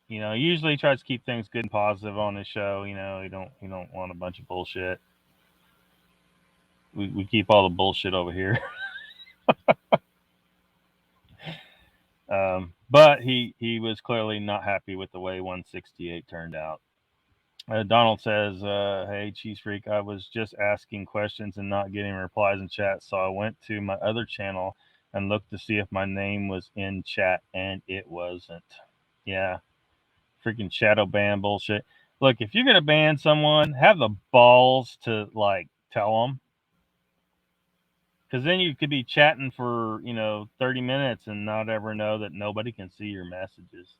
Usually he tries to keep things good and positive on his show. He don't want a bunch of bullshit. We keep all the bullshit over here. But he was clearly not happy with the way 168 turned out. Donald says, "Hey, Cheese Freak, I was just asking questions and not getting replies in chat, so I went to my other channel and looked to see if my name was in chat, and it wasn't." Yeah, freaking shadow ban bullshit. Look, if you're going to ban someone, have the balls to, tell them. Because then you could be chatting for, 30 minutes and not ever know that nobody can see your messages.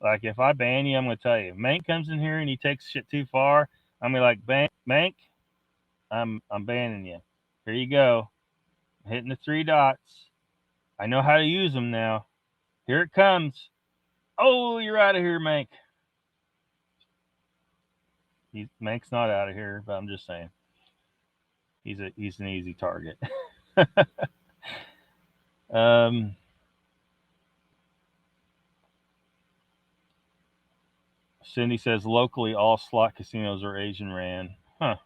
Like, if I ban you, I'm going to tell you. If Mank comes in here and he takes shit too far, I'm going to be like, Mank, I'm banning you. Here you go. I'm hitting the 3 dots. I know how to use them now. Here it comes. Oh, you're out of here, Mank. Mank's not out of here, but I'm just saying. He's an easy target. Cindy says, locally, all slot casinos are Asian ran. Huh.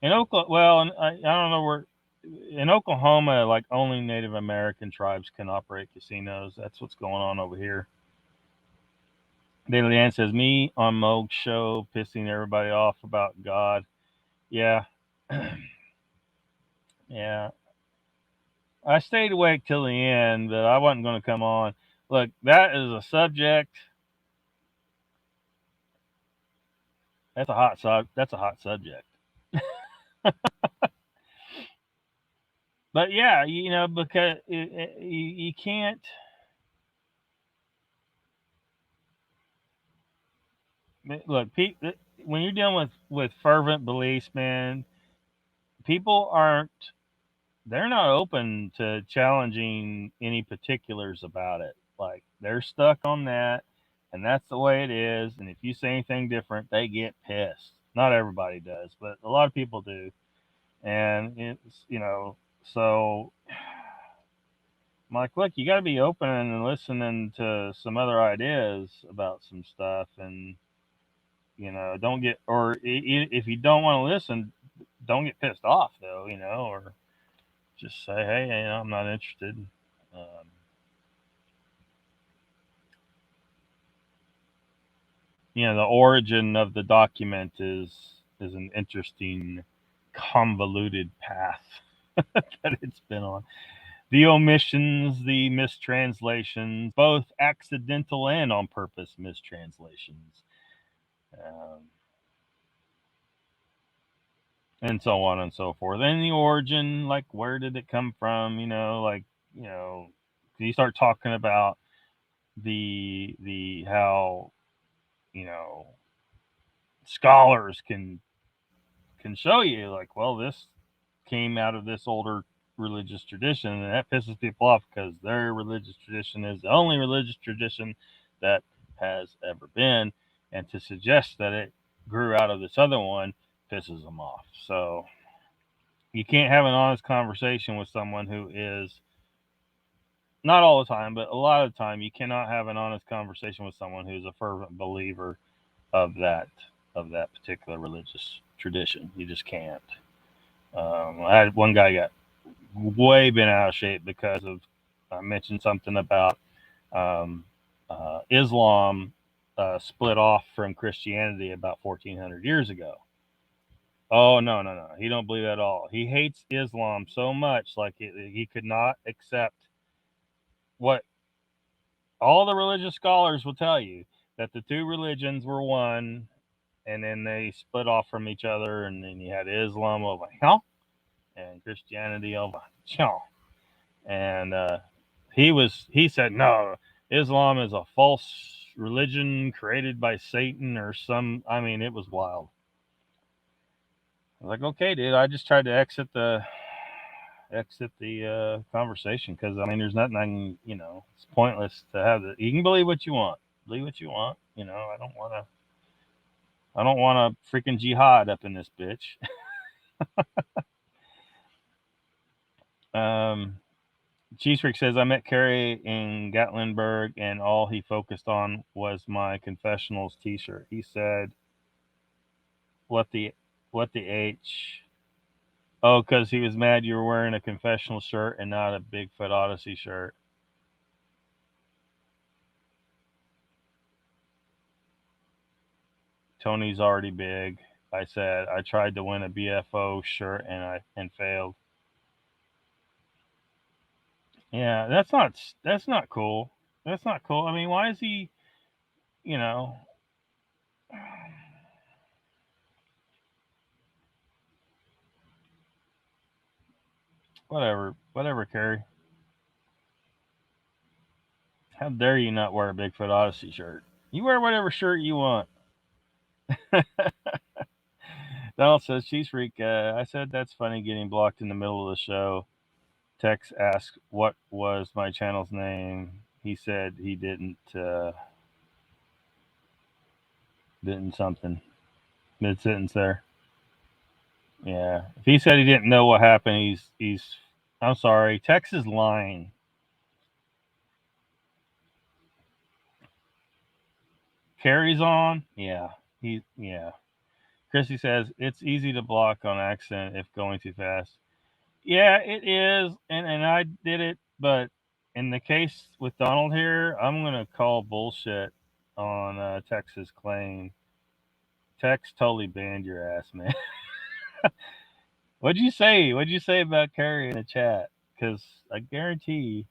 In Oklahoma, well, I don't know where. in Oklahoma, like only Native American tribes can operate casinos. That's what's going on over here. Daily Dan says, me on Moog's show pissing everybody off about God. Yeah. Yeah. I stayed awake till the end, but I wasn't going to come on. Look, that is a subject. That's a hot subject. But yeah, because you can't. Look, when you're dealing with fervent beliefs, man, people aren't. They're not open to challenging any particulars about it. Like they're stuck on that, and that's the way it is. And if you say anything different, they get pissed. Not everybody does, but a lot of people do. And it's so I'm like, look, you got to be open and listening to some other ideas about some stuff, and don't get, or if you don't want to listen, don't get pissed off though, or just say, hey, I'm not interested. Um, the origin of the document is an interesting, convoluted path that it's been on. The omissions, the mistranslations, both accidental and on purpose mistranslations, um, and so on and so forth. And the origin, like where did it come from? You start talking about the how you know scholars can show you, like, well, this came out of this older religious tradition, and that pisses people off because their religious tradition is the only religious tradition that has ever been, and to suggest that it grew out of this other one pisses them off. So you can't have an honest conversation with someone who is, not all the time, but a lot of the time, you cannot have an honest conversation with someone who's a fervent believer of that particular religious tradition. You just can't. I had one guy got way bent out of shape because of I mentioned something about Islam split off from Christianity about 1400 years ago. Oh, no, he don't believe that at all. He hates Islam so much, like he could not accept what all the religious scholars will tell you, that the two religions were one, and then they split off from each other, and then you had Islam over here and Christianity over here. And he said, no, Islam is a false religion created by Satan or some. I mean, it was wild. I was like, okay, dude, I just tried to exit the conversation, because I mean, there's nothing I can, it's pointless to have it. You can believe what you want, I don't want a freaking jihad up in this bitch. Cheese Freak says, I met Kerry in Gatlinburg, and all he focused on was my confessionals T-shirt. He said, "What the H?" Oh, because he was mad you were wearing a confessional shirt and not a Bigfoot Odyssey shirt. Tony's already big. I said I tried to win a BFO shirt and failed. Yeah, that's not cool. That's not cool. I mean, why is he? You know, whatever, Kerry. How dare you not wear a Bigfoot Odyssey shirt? You wear whatever shirt you want. Donald says, Cheese Freak, I said that's funny getting blocked in the middle of the show. Tex asked what was my channel's name. He said he didn't something. Mid sentence there. Yeah. If he said he didn't know what happened, he's I'm sorry. Tex is lying. Carries on? Yeah. Yeah. Chrissy says it's easy to block on accident if going too fast. Yeah, it is, and I did it, but in the case with Donald here, I'm gonna call bullshit on Texas claim. Tex totally banned your ass, man. What'd you say? What'd you say about Carrie in the chat? Because I guarantee,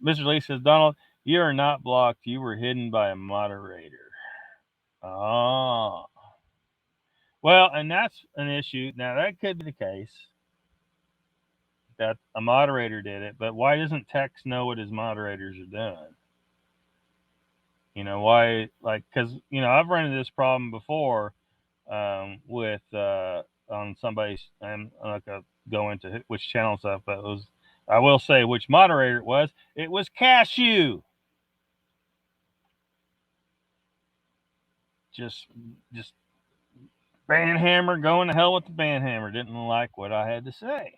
Mr. Lee says, Donald, you are not blocked. You were hidden by a moderator. Oh, well, and that's an issue. Now that could be the case that a moderator did it, but why doesn't Tex know what his moderators are doing? Why? Like, because I've run into this problem before with on somebody's. I'm not gonna go into which channel stuff, but it was. I will say which moderator it was. It was Cashew. Just banhammer, going to hell with the banhammer. Didn't like what I had to say.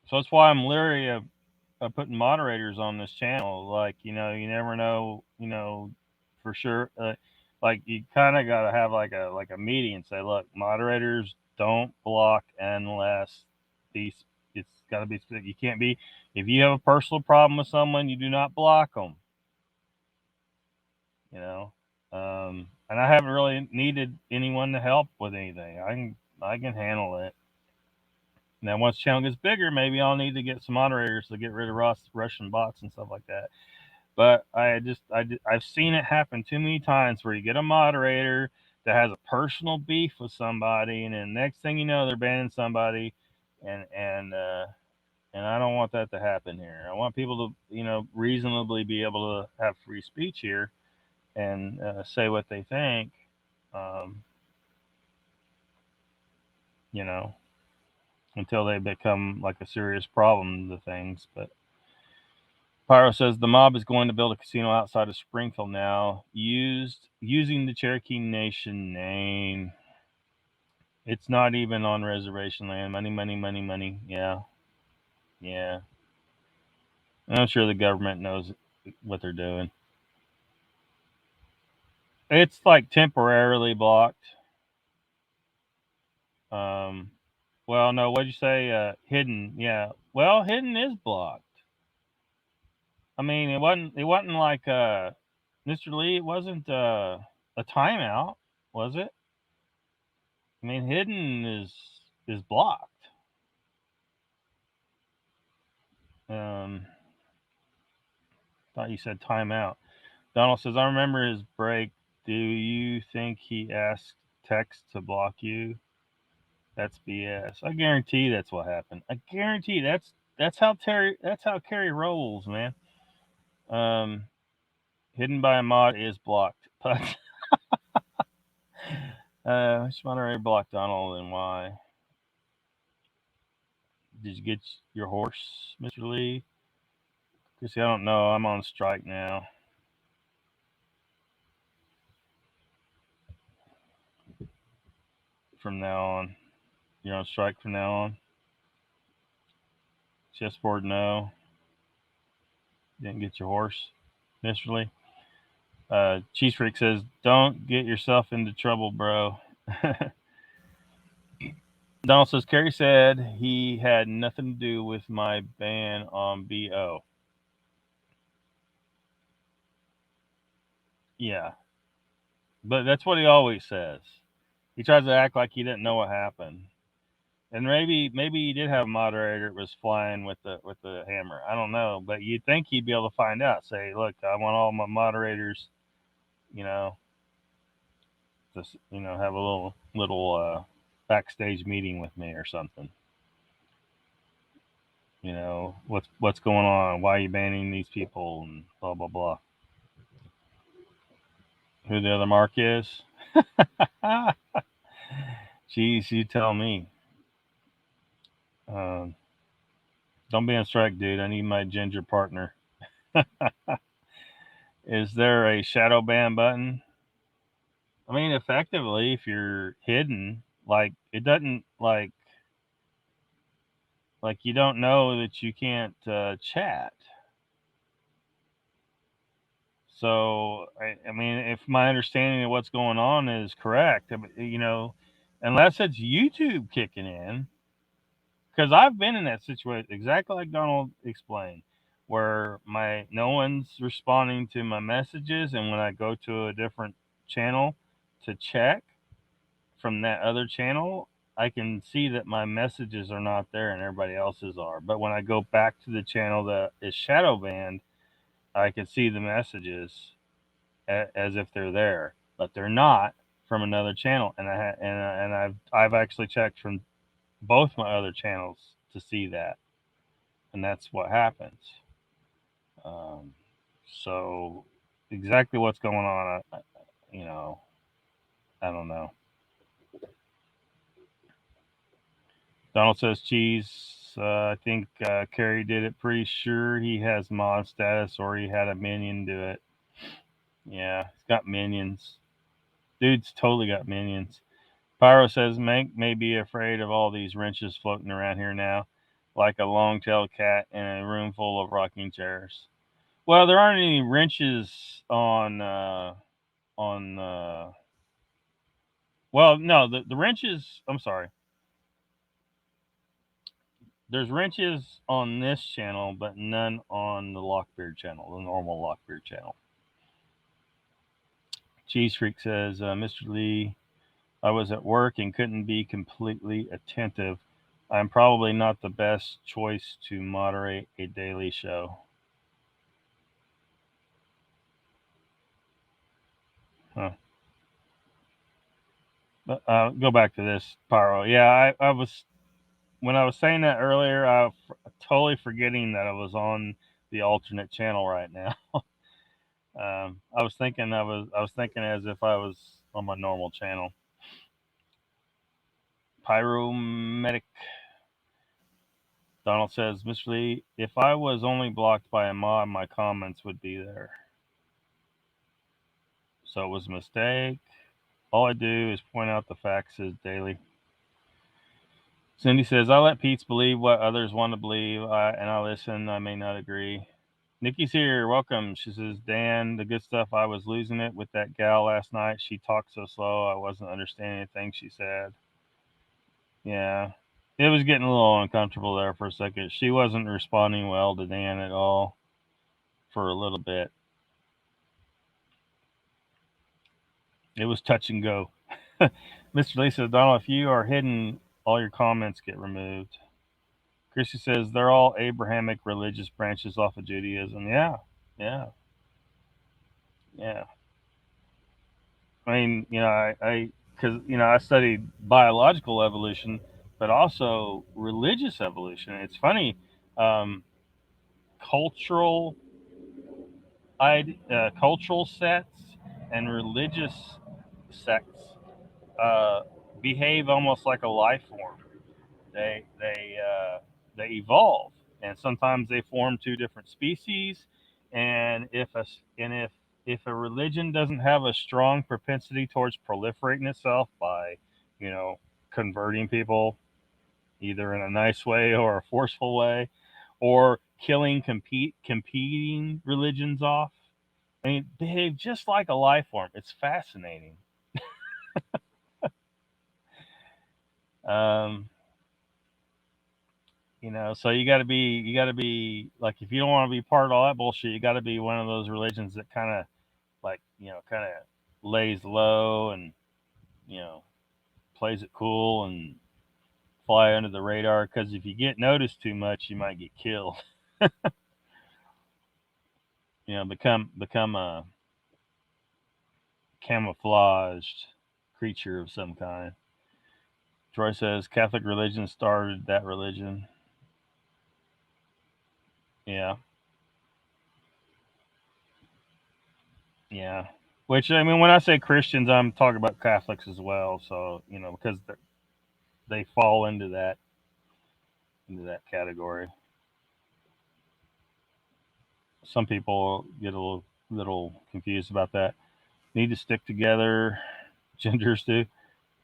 So that's why I'm leery of putting moderators on this channel. Like, you never know, for sure. Like, you kind of got to have like a meeting and say, look, moderators don't block unless these. It's got to be. You can't be. If you have a personal problem with someone, you do not block them. And I haven't really needed anyone to help with anything. I can handle it. Now, once the channel gets bigger, maybe I'll need to get some moderators to get rid of Russian bots and stuff like that. But I've seen it happen too many times where you get a moderator that has a personal beef with somebody, and then next thing you know, they're banning somebody, and I don't want that to happen here. I want people to reasonably be able to have free speech here and say what they think. Um, you know, until they become like a serious problem to things. But Pyro says the mob is going to build a casino outside of Springfield now, using the Cherokee Nation name. It's not even on reservation land. Money, money, money, money. Yeah, yeah. I'm sure the government knows what they're doing. It's like temporarily blocked. Well, no. What'd you say? Hidden. Yeah. Well, hidden is blocked. I mean, it wasn't like Mr. Lee. It wasn't a timeout, was it? I mean, hidden is blocked. Thought you said timeout. Donald says, I remember his break. Do you think he asked Tex to block you? That's BS. I guarantee that's what happened. I guarantee that's how Carrie rolls, man. Hidden by a mod is blocked. But which moderator blocked Donald and why? Did you get your horse, Mr. Lee? Chrissy, I don't know. I'm on strike now. From now on. You're on strike from now on. Chessboard, no. Didn't get your horse, Mr. Lee. Cheese Freak says, don't get yourself into trouble, bro. Donald says, Kerry said he had nothing to do with my ban on BO. Yeah. But that's what he always says. He tries to act like he didn't know what happened. And maybe he did have a moderator that was flying with the hammer. I don't know, but you'd think he'd be able to find out. Say, look, I want all my moderators, just have a little backstage meeting with me or something. What's going on? Why are you banning these people? And blah blah blah. Who the other Mark is? Jeez, you tell me. Don't be on strike, dude. I need my ginger partner. Is there a shadow ban button? I mean, effectively, if you're hidden, like it doesn't like you don't know that you can't chat. So, I mean, if my understanding of what's going on is correct, unless it's YouTube kicking in, because I've been in that situation exactly like Donald explained, where no one's responding to my messages, and when I go to a different channel to check from that other channel, I can see that my messages are not there and everybody else's are. But when I go back to the channel that is shadow banned, I can see the messages as if they're there, but they're not from another channel. And I've actually checked from both my other channels to see that, and that's what happens. Um, so exactly what's going on, you know, I don't know. Donald says cheese. I think Kerry did it. Pretty sure he has mod status or he had a minion do it. Yeah, he's got minions. Dude's totally got minions. Pyro says Mank may be afraid of all these wrenches floating around here now, like a long-tailed cat in a room full of rocking chairs. Well, there aren't any wrenches on. Well, no, the wrenches. I'm sorry. There's wrenches on this channel, but none on the Lockbeard channel, the normal Lockbeard channel. Cheese Freak says, Mr. Lee, I was at work and couldn't be completely attentive. I'm probably not the best choice to moderate a daily show. Huh. Go back to this, Pyro. Yeah, I was when I was saying that earlier, totally forgetting that I was on the alternate channel right now. I was thinking as if I was on my normal channel. Pyromedic. Donald says, Mr. Lee, if I was only blocked by a mod, my comments would be there. So it was a mistake. All I do is point out the facts as daily. Cindy says, I let Pete's believe what others want to believe, and I listen. I may not agree. Nikki's here. Welcome. She says, Dan, the good stuff. I was losing it with that gal last night. She talked so slow. I wasn't understanding anything she said. Yeah. It was getting a little uncomfortable there for a second. She wasn't responding well to Dan at all for a little bit. It was touch and go. Mr. Lee says, Donald, if you are hidden, all your comments get removed. Chrissy says, they're all Abrahamic religious branches off of Judaism. Yeah. Yeah. Yeah. I mean, because I studied biological evolution, but also religious evolution. It's funny, um, cultural, cultural sets and religious sects uh, behave almost like a life form. They they uh, they evolve, and sometimes they form two different species. And if a religion doesn't have a strong propensity towards proliferating itself by, you know, converting people either in a nice way or a forceful way, or killing competing religions off, I mean, behave just like a life form. It's fascinating. Um, so you got to be like, if you don't want to be part of all that bullshit, you got to be one of those religions that kind of, like, kind of lays low and, you know plays it cool and fly under the radar, because if you get noticed too much, you might get killed. Become a camouflaged creature of some kind. Troy says Catholic religion started that religion. Yeah. Yeah. Which, I mean, when I say Christians, I'm talking about Catholics as well. So, because they fall into that category. Some people get a little confused about that. Need to stick together. Gingers do.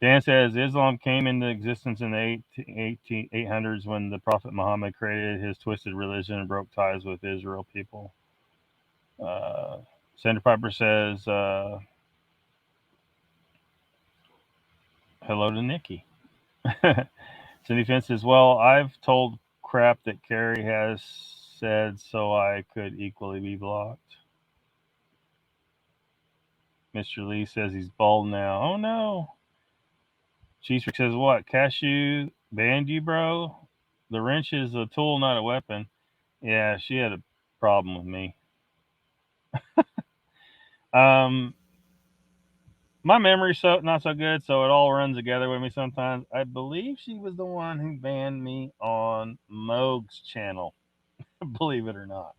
Dan says Islam came into existence in the 800s when the Prophet Muhammad created his twisted religion and broke ties with Israel people. Uh, Sandra Piper says, hello to Nikki. Cindy Finn says, well, I've told crap that Carrie has said so I could equally be blocked. Mr. Lee says he's bald now. Oh no. Cheesebrick says, what? Cashew banned you, bro? The wrench is a tool, not a weapon. Yeah, she had a problem with me. My memory's not so good, so it all runs together with me sometimes. I believe she was the one who banned me on Moog's channel. Believe it or not.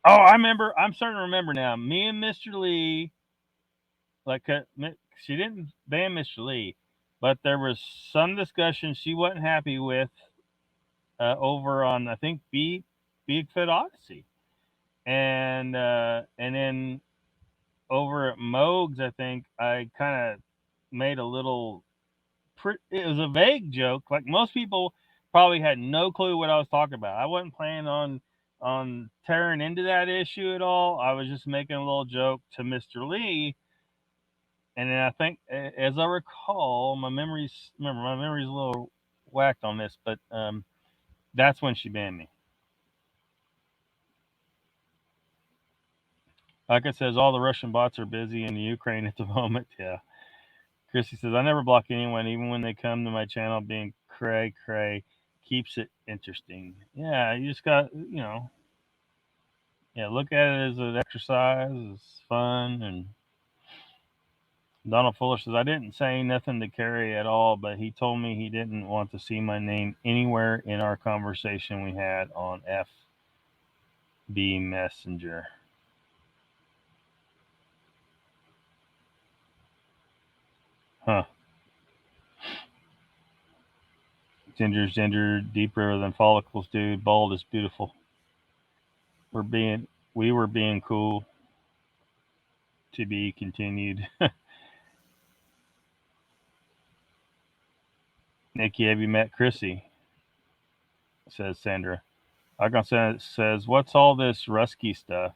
Oh, I remember. I'm starting to remember now. Me and Mr. Lee, like, she didn't ban Mr. Lee, but there was some discussion she wasn't happy with over on, I think, Big Fit Odyssey, and then over at Moog's, I think I kind of made a little. It was a vague joke. Like most people probably had no clue what I was talking about. I wasn't planning on tearing into that issue at all. I was just making a little joke to Mr. Lee, and then I think, as I recall, my memory's a little whacked on this, but that's when she banned me. Like it says, all the Russian bots are busy in the Ukraine at the moment. Yeah. Chrissy says, I never block anyone, even when they come to my channel being cray cray. Keeps it interesting. Yeah, you just got, look at it as an exercise. It's fun. And Donald Fuller says, I didn't say nothing to Carrie at all, but he told me he didn't want to see my name anywhere in our conversation we had on FB Messenger. Huh. Ginger's ginger, deeper than follicles, dude. Bald is beautiful. We were being cool. To be continued. Nikki, have you met Chrissy? Says Sandra. Arkansas says, what's all this Rusky stuff?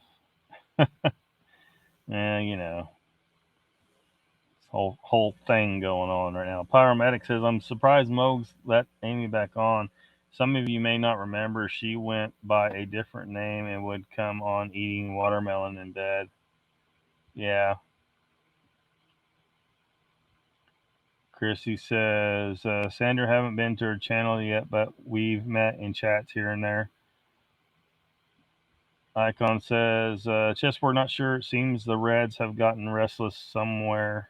Whole thing going on right now. Pyromedic says, I'm surprised Mogs let Amy back on. Some of you may not remember she went by a different name and would come on eating watermelon in bed. Yeah. Chrissy says, Sandra, haven't been to her channel yet, but we've met in chats here and there. Icon says, chessboard not sure. It seems the Reds have gotten restless somewhere.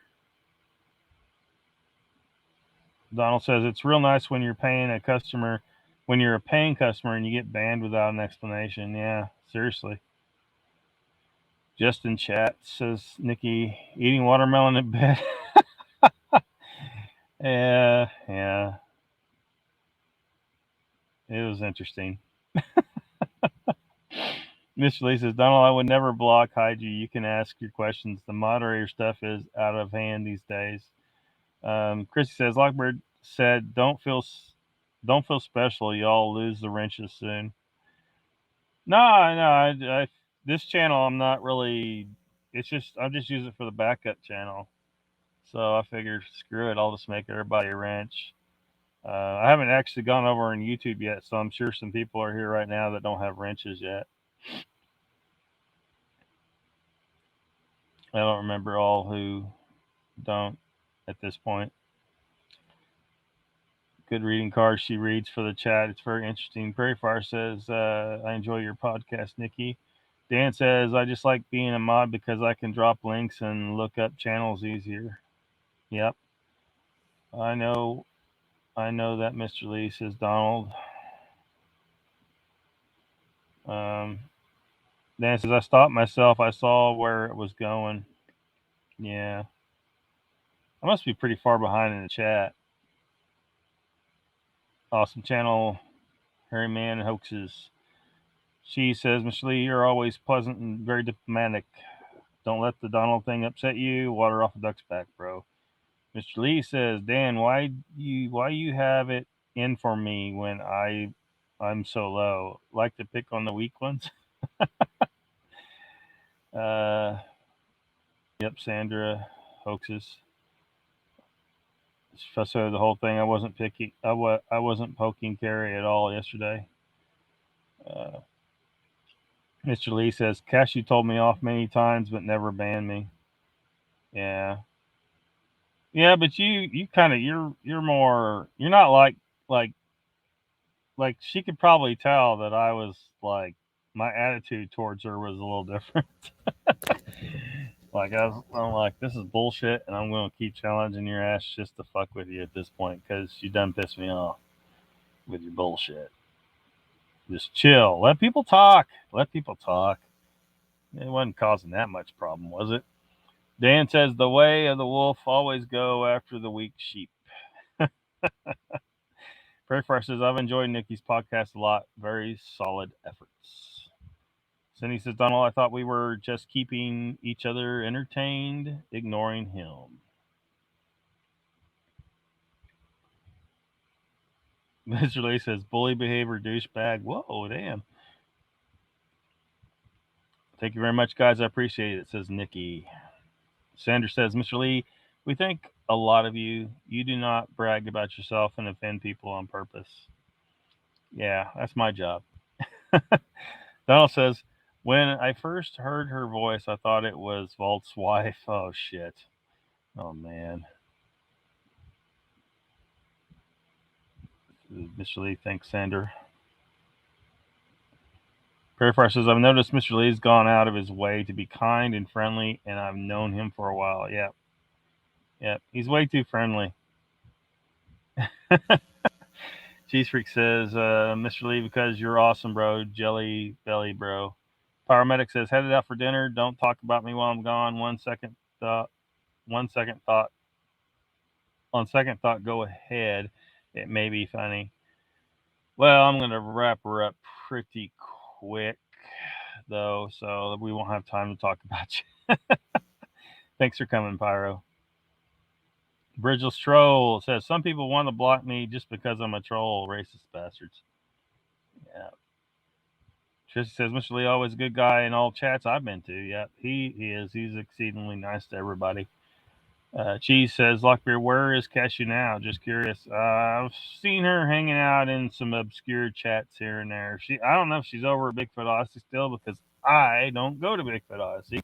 Donald says, it's real nice when you're paying a customer, when you're a paying customer and you get banned without an explanation. Yeah, seriously. Just in chat says, Nikki, eating watermelon in bed. Yeah. It was interesting. Mr. Lee says, Donald, I would never hide you. You can ask your questions. The moderator stuff is out of hand these days. Chrissy says, Lockbird said, don't feel special. Y'all lose the wrenches soon. No, I this channel, I'm not really. It's just I'm just using it for the backup channel. So I figured, screw it. I'll just make everybody a wrench. I haven't actually gone over on YouTube yet, so I'm sure some people are here right now that don't have wrenches yet. I don't remember all who don't at this point. Good reading cards she reads for the chat. It's very interesting. Prairie Fire says, I enjoy your podcast, Nikki. Dan says, I just like being a mod because I can drop links and look up channels easier. Yep. I know that, Mr. Lee, says Donald. Dan says, I stopped myself. I saw where it was going. Yeah. I must be pretty far behind in the chat. Awesome channel, Harry Man Hoaxes. She says, Mr. Lee, you're always pleasant and very diplomatic. Don't let the Donald thing upset you. Water off a duck's back, bro. Mr. Lee says, Dan, why you have it in for me when I'm so low? Like to pick on the weak ones? Yep, Sandra hoaxes. So the whole thing, I wasn't picky. I wasn't poking Carrie at all yesterday. Uh, Mr. Lee says Cashew told me off many times, but never banned me. Yeah, yeah, but you kind of you're more you're not like like she could probably tell that I was like my attitude towards her was a little different. Like I'm like this is bullshit, and I'm gonna keep challenging your ass just to fuck with you at this point because you done pissed me off with your bullshit. Just chill. Let people talk. Let people talk. It wasn't causing that much problem, was it? Dan says the way of the wolf always go after the weak sheep. Prairie Fire says I've enjoyed Nikki's podcast a lot. Very solid efforts. Cindy says Donald, I thought we were just keeping each other entertained, ignoring him. Mr. Lee says bully behavior, douchebag. Whoa, damn. Thank you very much, guys. I appreciate it, says Nikki. Sandra says, Mr. Lee, we think a lot of you. You do not brag about yourself and offend people on purpose. Yeah, that's my job. Donald says, when I first heard her voice, I thought it was Valt's wife. Oh, shit. Oh, man. Mr. Lee, thanks, Sandra. Prairie Fire says, I've noticed Mr. Lee's gone out of his way to be kind and friendly, and I've known him for a while. Yep. Yep. He's way too friendly. Cheese Freak says, Mr. Lee, because you're awesome, bro. Jelly belly, bro. Paramedic says, headed out for dinner. Don't talk about me while I'm gone. One second thought. On second thought, go ahead. It may be funny. Well, I'm going to wrap her up pretty quick, though, so we won't have time to talk about you. Thanks for coming, Pyro. Bridgel Stroll says, some people want to block me just because I'm a troll. Racist bastards. Yeah. Trisha says, Mr. Lee, always a good guy in all chats I've been to. Yeah, he is. He's exceedingly nice to everybody. Cheese says, Lockbeard, where is Cashew now? Just curious. I've seen her hanging out in some obscure chats here and there. I don't know if she's over at Bigfoot Odyssey still because I don't go to Bigfoot Odyssey.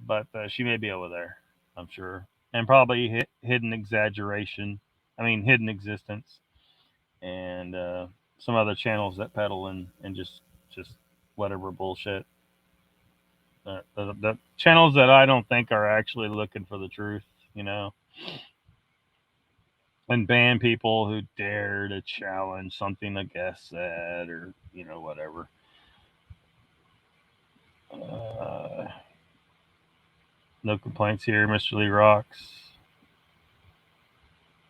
But she may be over there, I'm sure. And probably hidden exaggeration. I mean, hidden existence. And some other channels that peddle and just whatever bullshit. The channels that I don't think are actually looking for the truth, you know, and ban people who dare to challenge something a guest said or, you know, whatever. No complaints here, Mr. Lee rocks.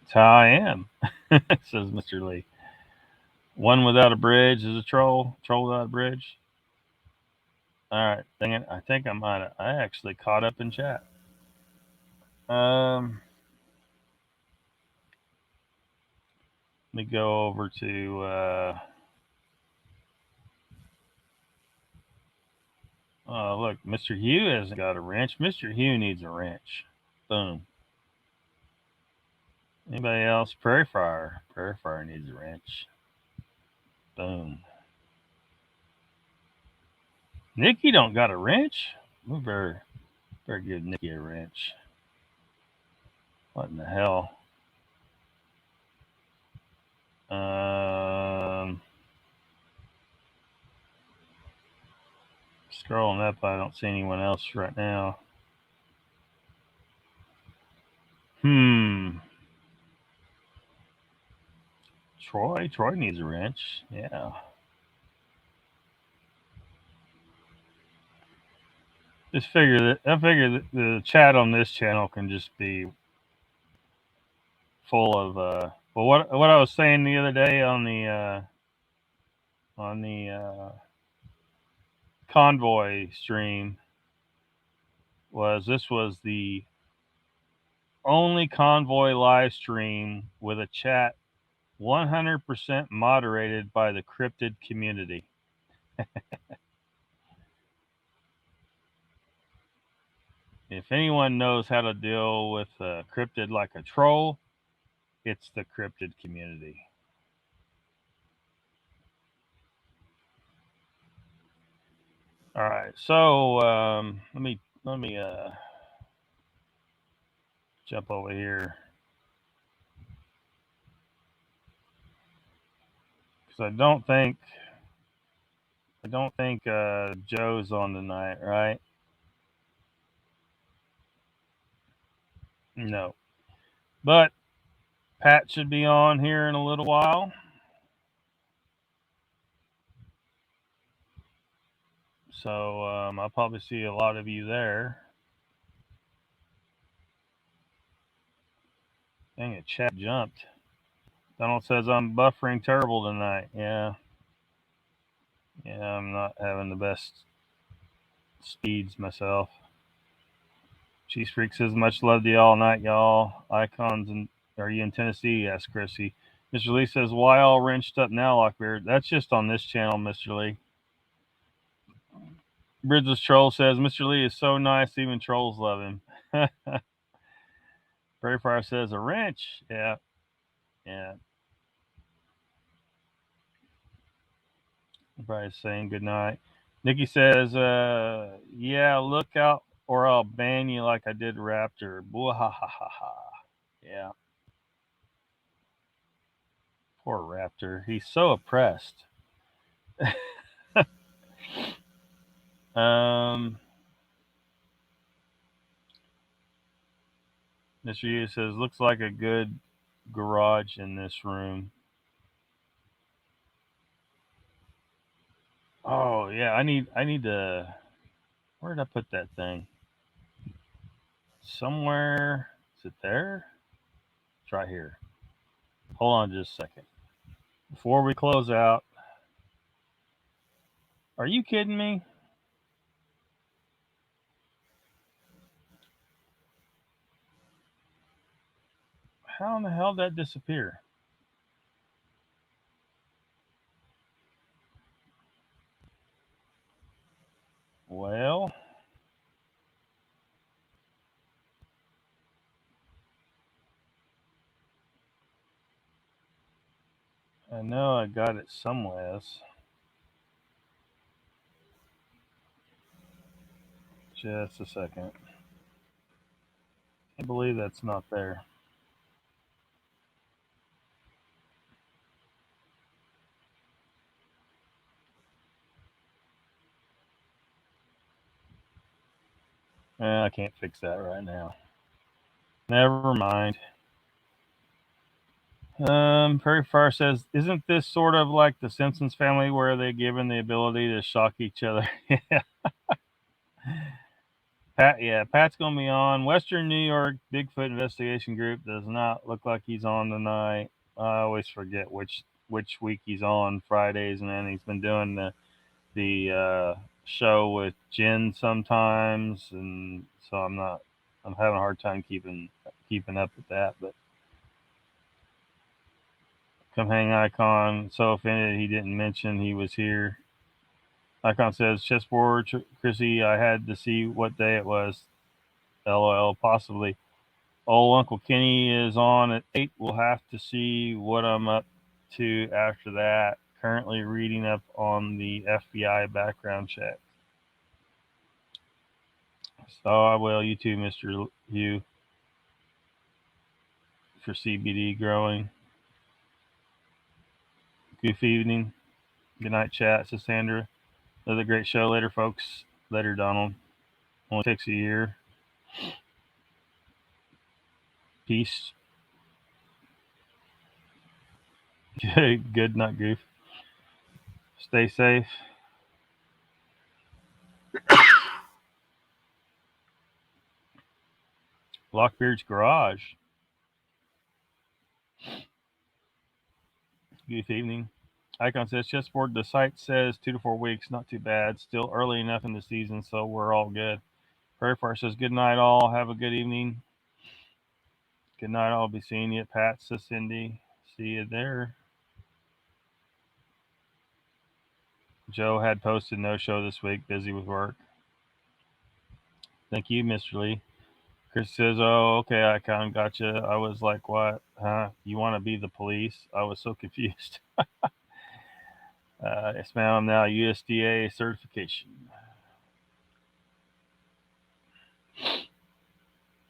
That's how I am, says Mr. Lee. One without a bridge is a troll. Troll without a bridge. All right, dang it. I think I actually caught up in chat. Let me go over to look, Mr. Hugh hasn't got a wrench. Mr. Hugh needs a wrench. Boom. Anybody else? Prairie Fire. Prairie Fire needs a wrench. Boom. Nikki don't got a wrench. We better give Nikki a wrench. What in the hell? Scrolling up, I don't see anyone else right now. Troy needs a wrench. Yeah. I figure that the chat on this channel can just be full of well, what I was saying the other day on the convoy stream was this was the only convoy live stream with a chat 100% moderated by the cryptid community. If anyone knows how to deal with a cryptid like a troll, it's the cryptid community. All right, so let me jump over here because I don't think Joe's on tonight, right? No, but Pat should be on here in a little while. So I'll probably see a lot of you there. Dang it, chat jumped. Donald says I'm buffering terrible tonight. Yeah, I'm not having the best speeds myself. Cheese Freak says much love to y'all night, y'all. Icons, and are you in Tennessee? Yes, Chrissy. Mr. Lee says, why all wrenched up now, Lockbeard? That's just on this channel, Mr. Lee. Bridges Troll says, Mr. Lee is so nice, even trolls love him. Fire says, a wrench. Yeah. Everybody's saying good night. Nikki says, yeah, look out or I'll ban you like I did Raptor. Boo-ha-ha-ha-ha. Yeah. Poor Raptor. He's so oppressed. Mr. Yu says, looks like a good garage in this room. Oh yeah, I need to. Where did I put that thing? Somewhere. Is it there? It's right here. Hold on just a second. Before we close out. Are you kidding me? How in the hell did that disappear? Well, I know I got it somewhere. Just a second. I believe that's not there. I can't fix that right now. Never mind. Prairie Fire says, isn't this sort of like the Simpsons family where they're given the ability to shock each other? Yeah. Pat's gonna be on. Western New York Bigfoot Investigation Group does not look like he's on tonight. I always forget which week he's on. Fridays, and then he's been doing the show with Jen sometimes, and so I'm having a hard time keeping up with that. But come hang Icon. So offended he didn't mention he was here. Icon says, chessboard, Chrissy, I had to see what day it was. LOL, possibly. Old Uncle Kenny is on at 8. We'll have to see what I'm up to after that. Currently reading up on the FBI background check. So I will. You too, Mr. Hugh, for CBD growing. Good evening. Good night, chat, says Sandra. Another great show. Later, folks. Later, Donald. Only takes a year. Peace. Good, not goof. Stay safe. Lockbeard's Garage. Good evening. Icon says chessboard. The site says 2 to 4 weeks. Not too bad. Still early enough in the season, so we're all good. Prairie Fire says good night, all. Have a good evening. Good night. I'll be seeing you at Pat, says Cindy. See you there. Joe had posted no show this week, busy with work. Thank you, Mr. Lee. Chris says, "Oh, okay, I kind of got you." I was like, "What? Huh? You want to be the police?" I was so confused. Yes, ma'am. I'm now USDA certification.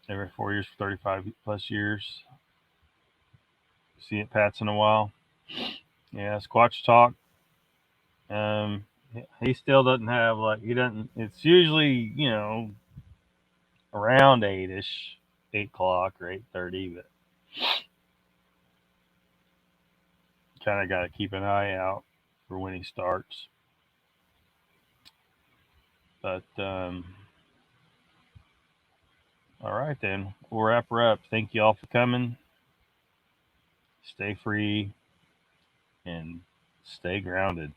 Every 4 years for 35 plus years. See it, Pat's in a while. Yeah, Squatch Talk. He still doesn't have he doesn't. It's usually around 8ish, 8 o'clock or 8:30, but kind of got to keep an eye out for when he starts. But all right then, we'll wrap her up. Thank you all for coming. Stay free and stay grounded.